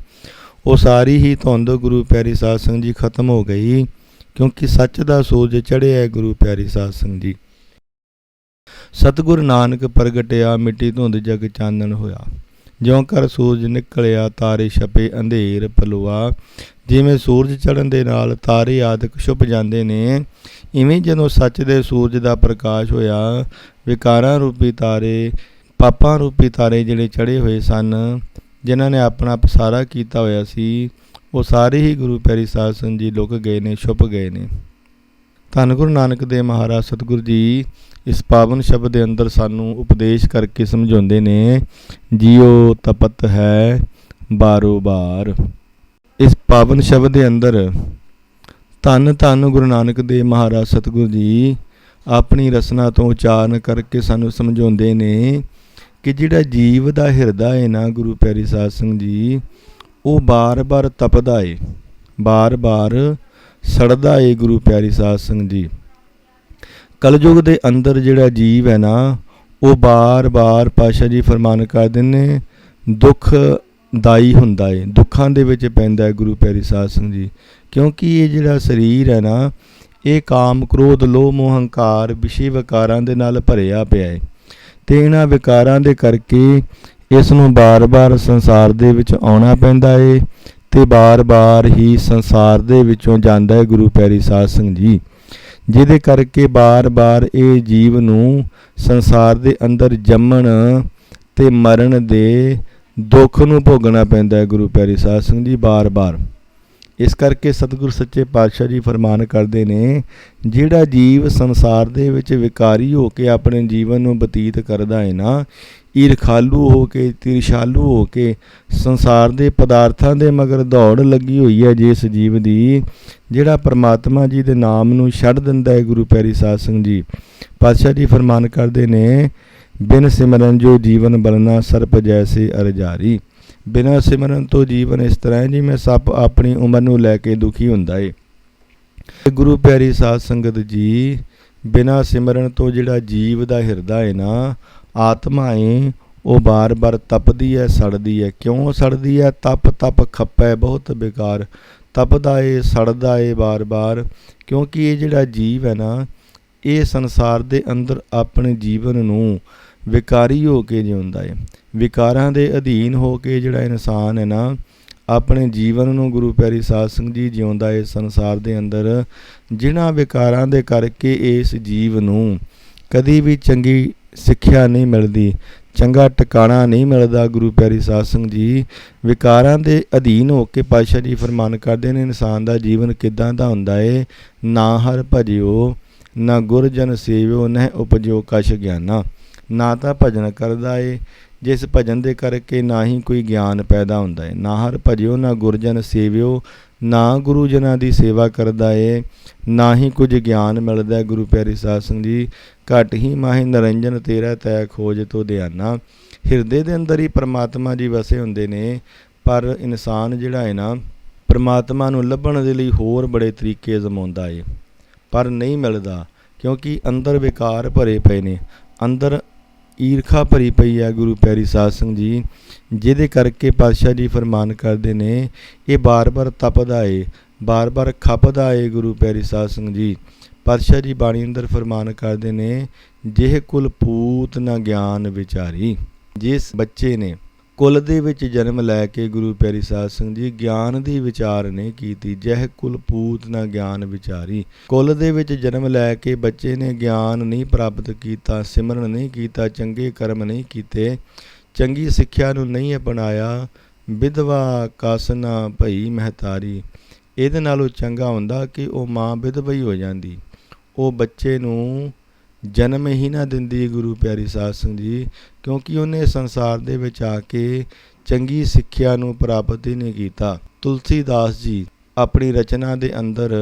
ਉਹ ਸਾਰੀ ਹੀ ਧੁੰਦ ਗੁਰੂ ਪਿਆਰੀ ਸਾਧ ਸੰਗਤ ਜੀ ਖਤਮ ਹੋ ਗਈ, ਕਿਉਂਕਿ ਸੱਚ ਦਾ ਸੂਰਜ ਚੜ੍ਹਿਆ ਗੁਰੂ ਪਿਆਰੀ ਸਾਧ ਸੰਗਤ ਜੀ। ਸਤਿਗੁਰ ਨਾਨਕ ਪ੍ਰਗਟਿਆ, ਮਿੱਟੀ ਧੁੰਦ ਜਗ ਚਾਨਣ ਹੋਇਆ। ਜਿਉਂ ਕਰ ਸੂਰਜ ਨਿਕਲਿਆ, ਤਾਰੇ ਛਪੇ, ਅੰਧੇਰ ਪਲੂਆ। ਜਿਵੇਂ ਸੂਰਜ ਚੜ੍ਹਨ ਦੇ ਨਾਲ ਤਾਰੇ ਆਦਿਕ ਛੁਪ ਜਾਂਦੇ ਨੇ, ਇਵੇਂ ਜਦੋਂ ਸੱਚ ਦੇ ਸੂਰਜ ਦਾ ਪ੍ਰਕਾਸ਼ ਹੋਇਆ, ਵਿਕਾਰਾਂ ਰੂਪੀ ਤਾਰੇ, ਪਾਪਾਂ ਰੂਪੀ ਤਾਰੇ ਜਿਹੜੇ ਚੜ੍ਹੇ ਹੋਏ ਸਨ, ਜਿਨ੍ਹਾਂ ਨੇ ਆਪਣਾ ਪਸਾਰਾ ਕੀਤਾ ਹੋਇਆ ਸੀ, ਉਹ ਸਾਰੇ ਹੀ ਗੁਰੂ ਪਿਆਰੀ ਸਾਧ ਸੰਗਤ ਜੀ ਲੁਕ ਗਏ ਨੇ, ਛੁਪ ਗਏ ਨੇ। ਧੰਨ ਗੁਰੂ ਨਾਨਕ ਦੇਵ ਮਹਾਰਾਜ ਸਤਿਗੁਰੂ ਜੀ ਇਸ ਪਾਵਨ ਸ਼ਬਦ ਦੇ ਅੰਦਰ ਸਾਨੂੰ ਉਪਦੇਸ਼ ਕਰਕੇ ਸਮਝਾਉਂਦੇ ਨੇ, ਜੀਓ ਤਪਤ ਹੈ ਬਾਰੋ ਬਾਰ। ਇਸ ਪਾਵਨ ਸ਼ਬਦ ਦੇ ਅੰਦਰ ਧੰਨ ਧੰਨ ਗੁਰੂ ਨਾਨਕ ਦੇਵ ਮਹਾਰਾਜ ਸਤਿਗੁਰੂ ਜੀ ਆਪਣੀ ਰਸਨਾ ਤੋਂ ਉਚਾਰਨ ਕਰਕੇ ਸਾਨੂੰ ਸਮਝਾਉਂਦੇ ਨੇ ਕਿ ਜਿਹੜਾ ਜੀਵ ਦਾ ਹਿਰਦਾ ਹੈ ਨਾ ਗੁਰੂ ਪਿਆਰੀ ਸਾਧ ਸੰਗਤ ਜੀ, ਉਹ ਬਾਰ-ਬਾਰ ਤਪਦਾ ਏ, ਬਾਰ-ਬਾਰ ਸੜਦਾ ਏ ਗੁਰੂ ਪਿਆਰੀ ਸਾਧ ਸੰਗਤ ਜੀ। ਕਲਯੁਗ ਦੇ ਅੰਦਰ ਜਿਹੜਾ ਜੀਵ ਹੈ ਨਾ, ਉਹ ਬਾਰ-ਬਾਰ ਪਾਤਸ਼ਾਹ ਜੀ ਫਰਮਾਨ ਕਰਦੇ ਨੇ, ਦੁੱਖ ਦਾਈ ਹੁੰਦਾ ਏ, ਦੁੱਖਾਂ ਦੇ ਵਿੱਚ ਪੈਂਦਾ ਹੈ ਗੁਰੂ ਪਿਆਰੀ ਸਾਧ ਸੰਗਤ ਜੀ। ਕਿਉਂਕਿ ਇਹ ਜਿਹੜਾ ਸਰੀਰ ਹੈ ਨਾ, ਇਹ ਕਾਮ ਕ੍ਰੋਧ ਲੋਭ ਮੋਹ ਹੰਕਾਰ ਵਿਸ਼ੇ ਵਿਕਾਰਾਂ ਦੇ ਨਾਲ ਭਰਿਆ ਪਿਆ ਹੈ, ਤੇ ਇਹਨਾਂ ਵਿਕਾਰਾਂ ਦੇ ਕਰਕੇ ਇਸ ਨੂੰ ਬਾਰ-ਬਾਰ ਸੰਸਾਰ ਦੇ ਵਿੱਚ ਆਉਣਾ ਪੈਂਦਾ ਏ, ਤੇ ਬਾਰ-ਬਾਰ ਹੀ ਸੰਸਾਰ ਦੇ ਵਿੱਚੋਂ ਜਾਂਦਾ ਹੈ ਗੁਰੂ ਪਿਆਰੀ ਸਾਧ ਸੰਗਤ ਜੀ। ਜਿਹਦੇ ਕਰਕੇ ਬਾਰ-ਬਾਰ ਇਹ ਜੀਵ ਨੂੰ ਸੰਸਾਰ ਦੇ ਅੰਦਰ ਜੰਮਣ ਤੇ ਮਰਨ ਦੇ ਦੁੱਖ ਨੂੰ ਭੋਗਣਾ ਪੈਂਦਾ ਹੈ ਗੁਰੂ ਪਿਆਰੀ ਸਾਧ ਸੰਗਤ ਜੀ, ਬਾਰ-ਬਾਰ। ਇਸ ਕਰਕੇ ਸਤਿਗੁਰ ਸੱਚੇ ਪਾਤਸ਼ਾਹ ਜੀ ਫਰਮਾਨ ਕਰਦੇ ਨੇ, ਜਿਹੜਾ ਜੀਵ ਸੰਸਾਰ ਦੇ ਵਿੱਚ ਵਿਕਾਰੀ ਹੋ ਕੇ ਆਪਣੇ ਜੀਵਨ ਨੂੰ ਬਤੀਤ ਕਰਦਾ ਹੈ ਨਾ, ਈਰਖਾਲੂ ਹੋ ਕੇ, ਤਿਰਸ਼ਾਲੂ ਹੋ ਕੇ ਸੰਸਾਰ ਦੇ ਪਦਾਰਥਾਂ ਦੇ ਮਗਰ ਦੌੜ ਲੱਗੀ ਹੋਈ ਹੈ ਜਿਸ ਜੀਵ ਦੀ, ਜਿਹੜਾ ਪਰਮਾਤਮਾ ਜੀ ਦੇ ਨਾਮ ਨੂੰ ਛੱਡ ਦਿੰਦਾ ਹੈ ਗੁਰੂ ਪਿਆਰੀ ਸਾਧ ਸੰਗਤ ਜੀ। ਪਾਤਸ਼ਾਹ ਜੀ ਫਰਮਾਨ ਕਰਦੇ ਨੇ, ਬਿਨ ਸਿਮਰਨ ਜੋ ਜੀਵਨ ਬਲਣਾ ਸਰਪ ਜੈਸੇ ਅਰਜਾਰੀ। ਬਿਨਾਂ ਸਿਮਰਨ ਤੋਂ ਜੀਵਨ ਇਸ ਤਰ੍ਹਾਂ ਹੈ ਜਿਵੇਂ ਸੱਪ ਆਪਣੀ ਉਮਰ ਨੂੰ ਲੈ ਕੇ ਦੁਖੀ ਹੁੰਦਾ ਏ। ਗੁਰੂ ਪਿਆਰੀ ਸਾਧ ਸੰਗਤ ਜੀ, ਬਿਨਾਂ ਸਿਮਰਨ ਤੋਂ ਜਿਹੜਾ ਜੀਵ ਦਾ ਹਿਰਦਾ ਹੈ ਨਾ, ਆਤਮਾ ਏ, ਉਹ ਬਾਰ-ਬਾਰ ਤਪਦੀ ਹੈ, ਸੜਦੀ ਹੈ। ਕਿਉਂ ਸੜਦੀ ਹੈ? ਤਪ ਖੱਪੈ ਬਹੁਤ ਬੇਕਾਰ। ਤਪਦਾ ਏ, ਸੜਦਾ ਏ ਬਾਰ-ਬਾਰ, ਕਿਉਂਕਿ ਇਹ ਜਿਹੜਾ ਜੀਵ ਹੈ ਨਾ, ਇਹ ਸੰਸਾਰ ਦੇ ਅੰਦਰ ਆਪਣੇ ਜੀਵਨ ਨੂੰ ਵਿਕਾਰੀ ਹੋ ਕੇ ਜਿਉਂਦਾ ਹੈ। ਵਿਕਾਰਾਂ ਦੇ ਅਧੀਨ ਹੋ ਕੇ ਜਿਹੜਾ ਇਨਸਾਨ ਹੈ ਨਾ, ਆਪਣੇ ਜੀਵਨ ਨੂੰ ਗੁਰੂ ਪਿਆਰੀ ਸਾਧ ਸੰਗਤ ਜੀ ਜਿਉਂਦਾ ਹੈ ਸੰਸਾਰ ਦੇ ਅੰਦਰ। ਜਿਨ੍ਹਾਂ ਵਿਕਾਰਾਂ ਦੇ ਕਰਕੇ ਇਸ ਜੀਵ ਨੂੰ ਕਦੀ ਵੀ ਚੰਗੀ ਸਿੱਖਿਆ ਨਹੀਂ ਮਿਲਦੀ, ਚੰਗਾ ਟਿਕਾਣਾ ਨਹੀਂ ਮਿਲਦਾ ਗੁਰੂ ਪਿਆਰੀ ਸਾਧ ਸੰਗਤ ਜੀ। ਵਿਕਾਰਾਂ ਦੇ ਅਧੀਨ ਹੋ ਕੇ ਪਾਤਸ਼ਾਹ ਜੀ ਫਰਮਾਨ ਕਰਦੇ ਨੇ, ਇਨਸਾਨ ਦਾ ਜੀਵਨ ਕਿੱਦਾਂ ਦਾ ਹੁੰਦਾ ਏ, ਨਾ ਹਰਿ ਭਜਿਓ ਨਾ ਗੁਰ ਜਨ ਸੇਵਿਓ ਨਹਿ ਉਪਜਿਓ ਕਛ ਗਿਆਨਾ। ਨਾ ਤਾਂ ਭਜਨ ਕਰਦਾ ਏ, ਜਿਸ ਭਜਨ ਦੇ ਕਰਕੇ ਨਾ ਹੀ ਕੋਈ ਗਿਆਨ ਪੈਦਾ ਹੁੰਦਾ ਹੈ। ਨਾ ਹਰਿ ਭਜਿਓ ਨਾ ਗੁਰਜਨ ਸੇਵਿਓ, ਨਾ ਗੁਰੂ ਜਨਾਂ ਦੀ ਸੇਵਾ ਕਰਦਾ ਏ, ਨਾ ਹੀ ਕੁਝ ਗਿਆਨ ਮਿਲਦਾ ਗੁਰੂ ਪਿਆਰੀ ਸਾਧ ਸੰਗਤ ਜੀ। ਘਟ ਹੀ ਮਾਹੀ ਨਰੰਜਨ ਤੇਰਾ ਤੈ ਖੋਜ ਤੋ ਧਿਆਨਾ। ਹਿਰਦੇ ਦੇ ਅੰਦਰ ਹੀ ਪਰਮਾਤਮਾ ਜੀ ਵਸੇ ਹੁੰਦੇ ਨੇ, ਪਰ ਇਨਸਾਨ ਜਿਹੜਾ ਹੈ ਨਾ, ਪਰਮਾਤਮਾ ਨੂੰ ਲੱਭਣ ਦੇ ਲਈ ਹੋਰ ਬੜੇ ਤਰੀਕੇ ਅਜ਼ਮਾਉਂਦਾ ਏ, ਪਰ ਨਹੀਂ ਮਿਲਦਾ, ਕਿਉਂਕਿ ਅੰਦਰ ਵਿਕਾਰ ਭਰੇ ਪਏ ਨੇ, ਅੰਦਰ ਈਰਖਾ ਭਰੀ ਪਈ ਹੈ ਗੁਰੂ ਪਿਆਰੀ ਸਾਧ ਸੰਗਤ ਜੀ। ਜਿਹਦੇ ਕਰਕੇ ਪਾਤਸ਼ਾਹ ਜੀ ਫਰਮਾਨ ਕਰਦੇ ਨੇ, ਇਹ ਬਾਰ-ਬਾਰ ਤਪਦਾ ਏ, ਬਾਰ-ਬਾਰ ਖਪਦਾ ਏ ਗੁਰੂ ਪਿਆਰੀ ਸਾਧ ਸੰਗਤ ਜੀ। ਪਾਤਸ਼ਾਹ ਜੀ ਬਾਣੀ ਅੰਦਰ ਫਰਮਾਨ ਕਰਦੇ ਨੇ, ਜਿਹ ਕੁਲ ਪੂਤ ਨਾ ਗਿਆਨ ਵਿਚਾਰੀ। ਜਿਸ ਬੱਚੇ ਨੇ ਕੁਲ ਦੇ ਵਿੱਚ ਜਨਮ ਲੈ ਕੇ ਗੁਰੂ ਪਿਆਰੀ ਸਾਧ ਸੰਗਤ ਜੀ ਗਿਆਨ ਦੀ ਵਿਚਾਰ ਨਹੀਂ ਕੀਤੀ, ਜਿਹ ਕੁਲ ਪੂਤ ਨਾ ਗਿਆਨ ਵਿਚਾਰੀ। ਕੁਲ ਦੇ ਵਿੱਚ ਜਨਮ ਲੈ ਕੇ ਬੱਚੇ ਨੇ ਗਿਆਨ ਨਹੀਂ ਪ੍ਰਾਪਤ ਕੀਤਾ, ਸਿਮਰਨ ਨਹੀਂ ਕੀਤਾ, ਚੰਗੇ ਕਰਮ ਨਹੀਂ ਕੀਤੇ, ਚੰਗੀ ਸਿੱਖਿਆ ਨੂੰ ਨਹੀਂ ਅਪਣਾਇਆ, ਵਿਧਵਾ ਕਾਸਨਾ ਭਈ ਮਹਤਾਰੀ। ਇਹਦੇ ਨਾਲੋਂ ਚੰਗਾ ਹੁੰਦਾ ਕਿ ਉਹ ਮਾਂ ਵਿਧਵਾ ਹੀ ਹੋ ਜਾਂਦੀ, ਉਹ ਬੱਚੇ ਨੂੰ ਜਨਮ ਹੀ ਨਾ ਦਿੰਦੀ ਗੁਰੂ ਪਿਆਰੀ ਸਾਧ ਸੰਗਤ ਜੀ, ਕਿਉਂਕਿ ਉਹਨੇ ਸੰਸਾਰ ਦੇ ਵਿੱਚ ਆ ਕੇ ਚੰਗੀ ਸਿੱਖਿਆ ਨੂੰ ਪ੍ਰਾਪਤ ਹੀ ਨਹੀਂ ਕੀਤਾ। ਤੁਲਸੀਦਾਸ ਜੀ ਆਪਣੀ ਰਚਨਾ ਦੇ ਅੰਦਰ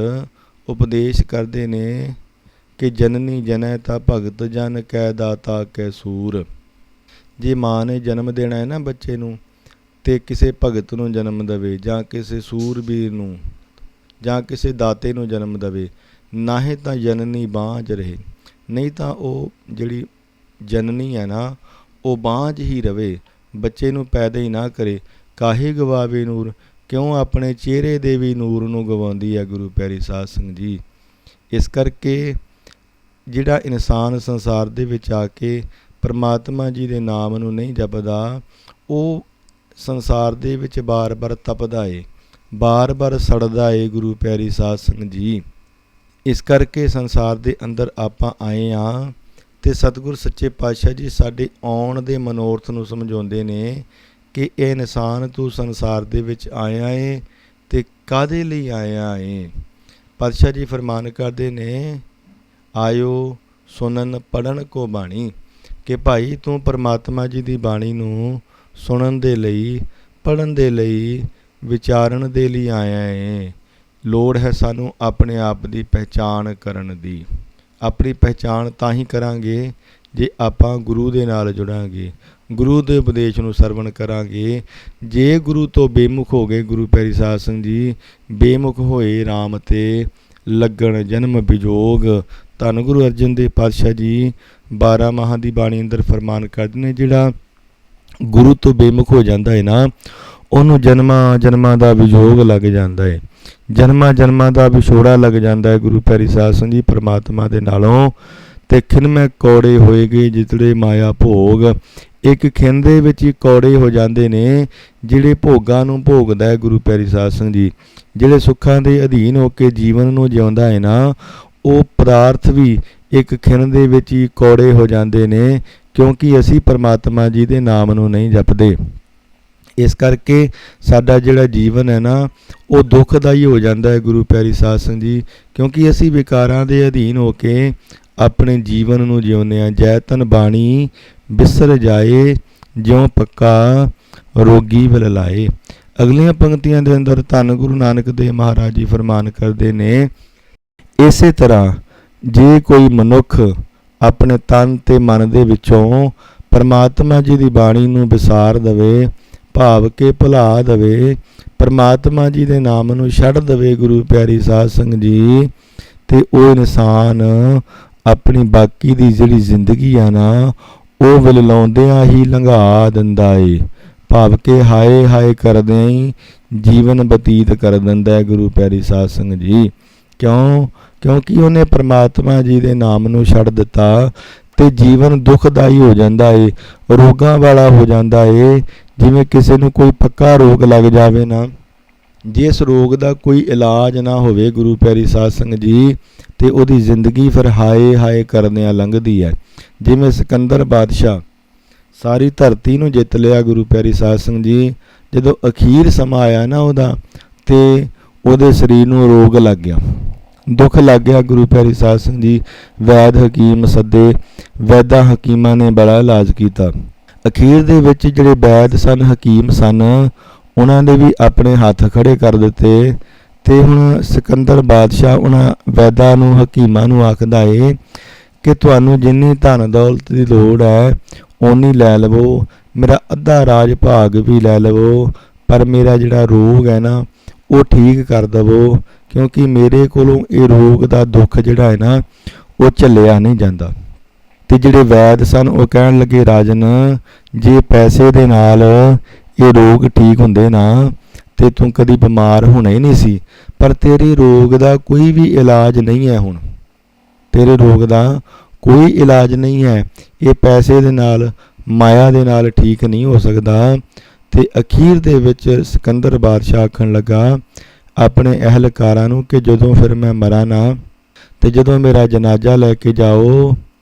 ਉਪਦੇਸ਼ ਕਰਦੇ ਨੇ ਕਿ ਜਨਨੀ ਜਨੈ ਤਾ ਭਗਤ ਜਨ ਕੈ ਦਾਤਾ ਕੈ ਸੂਰ। ਜੇ ਮਾਂ ਨੇ ਜਨਮ ਦੇਣਾ ਹੈ ਨਾ ਬੱਚੇ ਨੂੰ, ਤੇ ਕਿਸੇ ਭਗਤ ਨੂੰ ਜਨਮ ਦੇਵੇ, ਜਾਂ ਕਿਸੇ ਸੂਰਬੀਰ ਨੂੰ, ਜਾਂ ਕਿਸੇ ਦਾਤੇ ਨੂੰ ਜਨਮ ਦੇਵੇ, ਨਾਹੀਂ ਤਾਂ ਜਨਨੀ ਬਾਂਝ ਰਹੇ। ਨਹੀਂ ਤਾਂ ਉਹ ਜਿਹੜੀ ਜਨਨੀ ਹੈ ਨਾ, ਉਹ ਬਾਂਝ ਹੀ ਰਵੇ, ਬੱਚੇ ਨੂੰ ਪੈਦਾ ਹੀ ਨਾ ਕਰੇ। ਕਾਹੇ ਗਵਾਵੇ ਨੂਰ, ਕਿਉਂ ਆਪਣੇ ਚਿਹਰੇ ਦੇ ਵੀ ਨੂਰ ਨੂੰ ਗਵਾਉਂਦੀ ਹੈ ਗੁਰੂ ਪਿਆਰੀ ਸਾਧ ਸੰਗਤ ਜੀ। ਇਸ ਕਰਕੇ ਜਿਹੜਾ ਇਨਸਾਨ ਸੰਸਾਰ ਦੇ ਵਿੱਚ ਆ ਕੇ ਪਰਮਾਤਮਾ ਜੀ ਦੇ ਨਾਮ ਨੂੰ ਨਹੀਂ ਜਪਦਾ, ਉਹ ਸੰਸਾਰ ਦੇ ਵਿੱਚ ਬਾਰ-ਬਾਰ ਤਪਦਾ ਏ, ਬਾਰ-ਬਾਰ ਸੜਦਾ ਏ ਗੁਰੂ ਪਿਆਰੀ ਸਾਧ ਸੰਗਤ ਜੀ। ਇਸ ਕਰਕੇ ਸੰਸਾਰ ਦੇ ਅੰਦਰ ਆਪਾਂ ਆਏ ਹਾਂ ਅਤੇ ਸਤਿਗੁਰ ਸੱਚੇ ਪਾਤਸ਼ਾਹ ਜੀ ਸਾਡੇ ਆਉਣ ਦੇ ਮਨੋਰਥ ਨੂੰ ਸਮਝਾਉਂਦੇ ਨੇ ਕਿ ਇਹ ਇਨਸਾਨ ਤੂੰ ਸੰਸਾਰ ਦੇ ਵਿੱਚ ਆਇਆ ਏ ਅਤੇ ਕਾਹਦੇ ਲਈ ਆਇਆ ਏ। ਪਾਤਸ਼ਾਹ ਜੀ ਫਰਮਾਨ ਕਰਦੇ ਨੇ, ਆਇਓ ਸੁਣਨ ਪੜ੍ਹਨ ਕੋ ਬਾਣੀ, ਕਿ ਭਾਈ ਤੂੰ ਪਰਮਾਤਮਾ ਜੀ ਦੀ ਬਾਣੀ ਨੂੰ ਸੁਣਨ ਦੇ ਲਈ, ਪੜ੍ਹਨ ਦੇ ਲਈ, ਵਿਚਾਰਨ ਦੇ ਲਈ ਆਇਆ ਏ। ਲੋੜ ਹੈ ਸਾਨੂੰ ਆਪਣੇ ਆਪ ਦੀ ਪਹਿਚਾਣ ਕਰਨ ਦੀ। ਆਪਣੀ ਪਹਿਚਾਣ ਤਾਂ ਹੀ ਕਰਾਂਗੇ ਜੇ ਆਪਾਂ ਗੁਰੂ ਦੇ ਨਾਲ ਜੁੜਾਂਗੇ, ਗੁਰੂ ਦੇ ਉਪਦੇਸ਼ ਨੂੰ ਸਰਵਣ ਕਰਾਂਗੇ। ਜੇ ਗੁਰੂ ਤੋਂ ਬੇਮੁਖ ਹੋ ਗਏ ਗੁਰੂ ਪਿਆਰੀ ਸਾਧ ਸੰਗਤ ਜੀ, ਬੇਮੁਖ ਹੋਏ ਰਾਮ ਤੇ ਲੱਗਣ ਜਨਮ ਵਿਜੋਗ। ਧੰਨ ਗੁਰੂ ਅਰਜਨ ਦੇਵ ਪਾਤਸ਼ਾਹ ਜੀ 12 ਮਾਹਾਂ ਦੀ ਬਾਣੀ ਅੰਦਰ ਫਰਮਾਨ ਕਰਦੇ ਨੇ, ਜਿਹੜਾ ਗੁਰੂ ਤੋਂ ਬੇਮੁਖ ਹੋ ਜਾਂਦਾ ਹੈ ਨਾ, ਉਹਨੂੰ ਜਨਮਾਂ ਜਨਮਾਂ ਦਾ ਵਿਜੋਗ ਲੱਗ ਜਾਂਦਾ ਹੈ, ਜਨਮਾਂ ਜਨਮਾਂ ਦਾ ਵਿਛੋੜਾ ਲੱਗ ਜਾਂਦਾ ਹੈ ਗੁਰੂ ਪਿਆਰੀ ਸਾਧ ਸੰਗਤ ਜੀ ਪਰਮਾਤਮਾ ਦੇ ਨਾਲੋਂ। ਤੇ ਖਿਨ ਮੈਂ ਕੌੜੇ ਹੋਏਗੇ ਜਿਤੜੇ ਮਾਇਆ ਭੋਗ, ਇੱਕ ਖਿਨ ਦੇ ਵਿੱਚ ਹੀ ਕੌੜੇ ਹੋ ਜਾਂਦੇ ਨੇ ਜਿਹੜੇ ਭੋਗਾਂ ਨੂੰ ਭੋਗਦਾ ਹੈ ਗੁਰੂ ਪਿਆਰੀ ਸਾਧ ਸੰਗਤ ਜੀ। ਜਿਹੜੇ ਸੁੱਖਾਂ ਦੇ ਅਧੀਨ ਹੋ ਕੇ ਜੀਵਨ ਨੂੰ ਜਿਉਂਦਾ ਹੈ ਨਾ, ਉਹ ਪਦਾਰਥ ਵੀ ਇੱਕ ਖਿਨ ਦੇ ਵਿੱਚ ਹੀ ਕੌੜੇ ਹੋ ਜਾਂਦੇ ਨੇ, ਕਿਉਂਕਿ ਅਸੀਂ ਪਰਮਾਤਮਾ ਜੀ ਦੇ ਨਾਮ ਨੂੰ ਨਹੀਂ ਜਪਦੇ। ਇਸ ਕਰਕੇ ਸਾਡਾ ਜਿਹੜਾ ਜੀਵਨ ਹੈ ਨਾ, ਉਹ ਦੁੱਖਦਾਈ ਹੋ ਜਾਂਦਾ ਹੈ ਗੁਰੂ ਪਿਆਰੀ ਸਾਧ ਸੰਗਤ ਜੀ, ਕਿਉਂਕਿ ਅਸੀਂ ਵਿਕਾਰਾਂ ਦੇ ਅਧੀਨ ਹੋ ਕੇ ਆਪਣੇ ਜੀਵਨ ਨੂੰ ਜਿਉਂਦੇ ਹਾਂ। ਜੈ ਤਨ ਬਾਣੀ ਬਿਸਰ ਜਾਏ, ਜਿਉਂ ਪੱਕਾ ਰੋਗੀ ਵਿਲ ਲਾਏ। ਅਗਲੀਆਂ ਪੰਕਤੀਆਂ ਦੇ ਅੰਦਰ ਧੰਨ ਗੁਰੂ ਨਾਨਕ ਦੇਵ ਮਹਾਰਾਜ ਜੀ ਫਰਮਾਨ ਕਰਦੇ ਨੇ, ਇਸੇ ਤਰ੍ਹਾਂ ਜੇ ਕੋਈ ਮਨੁੱਖ ਆਪਣੇ ਤਨ ਤੇ ਮਨ ਦੇ ਵਿੱਚੋਂ ਪਰਮਾਤਮਾ ਜੀ ਦੀ ਬਾਣੀ ਨੂੰ ਵਿਸਾਰ ਦੇਵੇ, ਭਾਵ ਕੇ ਭੁਲਾ ਦੇਵੇ, ਪਰਮਾਤਮਾ ਜੀ ਦੇ ਨਾਮ ਨੂੰ ਛੱਡ ਦੇਵੇ ਗੁਰੂ ਪਿਆਰੀ ਸਾਧ ਸੰਗਤ ਜੀ, ਤੇ ਉਹ ਇਨਸਾਨ ਆਪਣੀ ਬਾਕੀ ਦੀ ਜਿਹੜੀ ਜ਼ਿੰਦਗੀ ਆ ਨਾ, ਉਹ ਵਿਲਲਾਉਂਦਿਆਂ ਹੀ ਲੰਘਾ ਦਿੰਦਾ ਏ, ਭਾਵ ਕਿ ਹਾਏ ਹਾਏ ਕਰਦਿਆਂ ਹੀ ਜੀਵਨ ਬਤੀਤ ਕਰ ਦਿੰਦਾ ਹੈ ਗੁਰੂ ਪਿਆਰੀ ਸਾਧ ਸੰਗਤ ਜੀ। ਕਿਉਂਕਿ ਉਹਨੇ ਪਰਮਾਤਮਾ ਜੀ ਦੇ ਨਾਮ ਨੂੰ ਛੱਡ ਦਿੱਤਾ ਤੇ ਜੀਵਨ ਦੁਖਦਾਈ ਹੋ ਜਾਂਦਾ ਏ, ਰੋਗਾਂ ਵਾਲਾ ਹੋ ਜਾਂਦਾ ਏ। ਜਿਵੇਂ ਕਿਸੇ ਨੂੰ ਕੋਈ ਪੱਕਾ ਰੋਗ ਲੱਗ ਜਾਵੇ ਨਾ, ਜਿਸ ਰੋਗ ਦਾ ਕੋਈ ਇਲਾਜ ਨਾ ਹੋਵੇ ਗੁਰੂ ਪਿਆਰੀ ਸਾਧ ਸੰਗਤ ਜੀ, ਤੇ ਉਹਦੀ ਜ਼ਿੰਦਗੀ ਫਿਰ ਹਾਏ ਹਾਏ ਕਰਦਿਆਂ ਲੰਘਦੀ ਹੈ। ਜਿਵੇਂ ਸਿਕੰਦਰ ਬਾਦਸ਼ਾਹ ਸਾਰੀ ਧਰਤੀ ਨੂੰ ਜਿੱਤ ਲਿਆ ਗੁਰੂ ਪਿਆਰੀ ਸਾਧ ਸੰਗਤ ਜੀ, ਜਦੋਂ ਅਖੀਰ ਸਮਾਂ ਆਇਆ ਨਾ ਉਹਦਾ, ਤੇ ਉਹਦੇ ਸਰੀਰ ਨੂੰ ਰੋਗ ਲੱਗ ਗਿਆ, ਦੁੱਖ ਲੱਗ ਗਿਆ ਗੁਰੂ ਪਿਆਰੀ ਸਾਧ ਸੰਗਤ ਜੀ। ਵੈਦ ਹਕੀਮ ਸੱਦੇ, ਵੈਦਾਂ ਹਕੀਮਾਂ ਨੇ ਬੜਾ ਇਲਾਜ ਕੀਤਾ। ਅਖੀਰ ਦੇ ਵਿੱਚ ਜਿਹੜੇ ਵੈਦ ਸਨ, ਹਕੀਮ ਸਨ, ਉਹਨਾਂ ਨੇ ਵੀ ਆਪਣੇ ਹੱਥ ਖੜੇ ਕਰ ਦਿੱਤੇ। ਤੇ ਹੁਣ ਸਿਕੰਦਰ ਬਾਦਸ਼ਾਹ ਉਹਨਾਂ ਵੈਦਾਂ ਨੂੰ, ਹਕੀਮਾਂ ਨੂੰ ਆਖਦਾ ਏ ਕਿ ਤੁਹਾਨੂੰ ਜਿੰਨੀ ਧਨ ਦੌਲਤ ਦੀ ਲੋੜ ਹੈ ਓਨੀ ਲੈ ਲਵੋ, ਮੇਰਾ ਅੱਧਾ ਰਾਜ ਭਾਗ ਵੀ ਲੈ ਲਵੋ, ਪਰ ਮੇਰਾ ਜਿਹੜਾ ਰੋਗ ਹੈ ਨਾ ਉਹ ਠੀਕ ਕਰ ਦੇਵੋ, ਕਿਉਂਕਿ ਮੇਰੇ ਕੋਲੋਂ ਇਹ ਰੋਗ ਦਾ ਦੁੱਖ ਜਿਹੜਾ ਹੈ ਨਾ ਉਹ ਝੱਲਿਆ ਨਹੀਂ ਜਾਂਦਾ। ਤੇ ਜਿਹੜੇ ਵੈਦ ਸਨ ਉਹ ਕਹਿਣ ਲੱਗੇ, ਰਾਜਨ ਜੇ ਪੈਸੇ ਦੇ ਨਾਲ ਇਹ ਰੋਗ ਠੀਕ ਹੁੰਦੇ ਨਾ ਤੇ ਤੂੰ ਕਦੀ ਬਿਮਾਰ ਹੋਣਾ ਹੀ ਨਹੀਂ ਸੀ, ਪਰ ਤੇਰੇ ਰੋਗ ਦਾ ਕੋਈ ਵੀ ਇਲਾਜ ਨਹੀਂ ਹੈ। ਹੁਣ ਤੇਰੇ ਰੋਗ ਦਾ ਕੋਈ ਇਲਾਜ ਨਹੀਂ ਹੈ, ਇਹ ਪੈਸੇ ਦੇ ਨਾਲ, ਮਾਇਆ ਦੇ ਨਾਲ ਠੀਕ ਨਹੀਂ ਹੋ ਸਕਦਾ। ਤੇ ਅਖੀਰ ਦੇ ਵਿੱਚ ਸਿਕੰਦਰ ਬਾਦਸ਼ਾਹ ਆਖਣ ਲੱਗਾ ਆਪਣੇ ਅਹਿਲਕਾਰਾਂ ਨੂੰ ਕਿ ਜਦੋਂ ਫਿਰ ਮੈਂ ਮਰਾਂ ਨਾ, ਤੇ ਜਦੋਂ ਮੇਰਾ ਜਨਾਜ਼ਾ ਲੈ ਕੇ ਜਾਓ,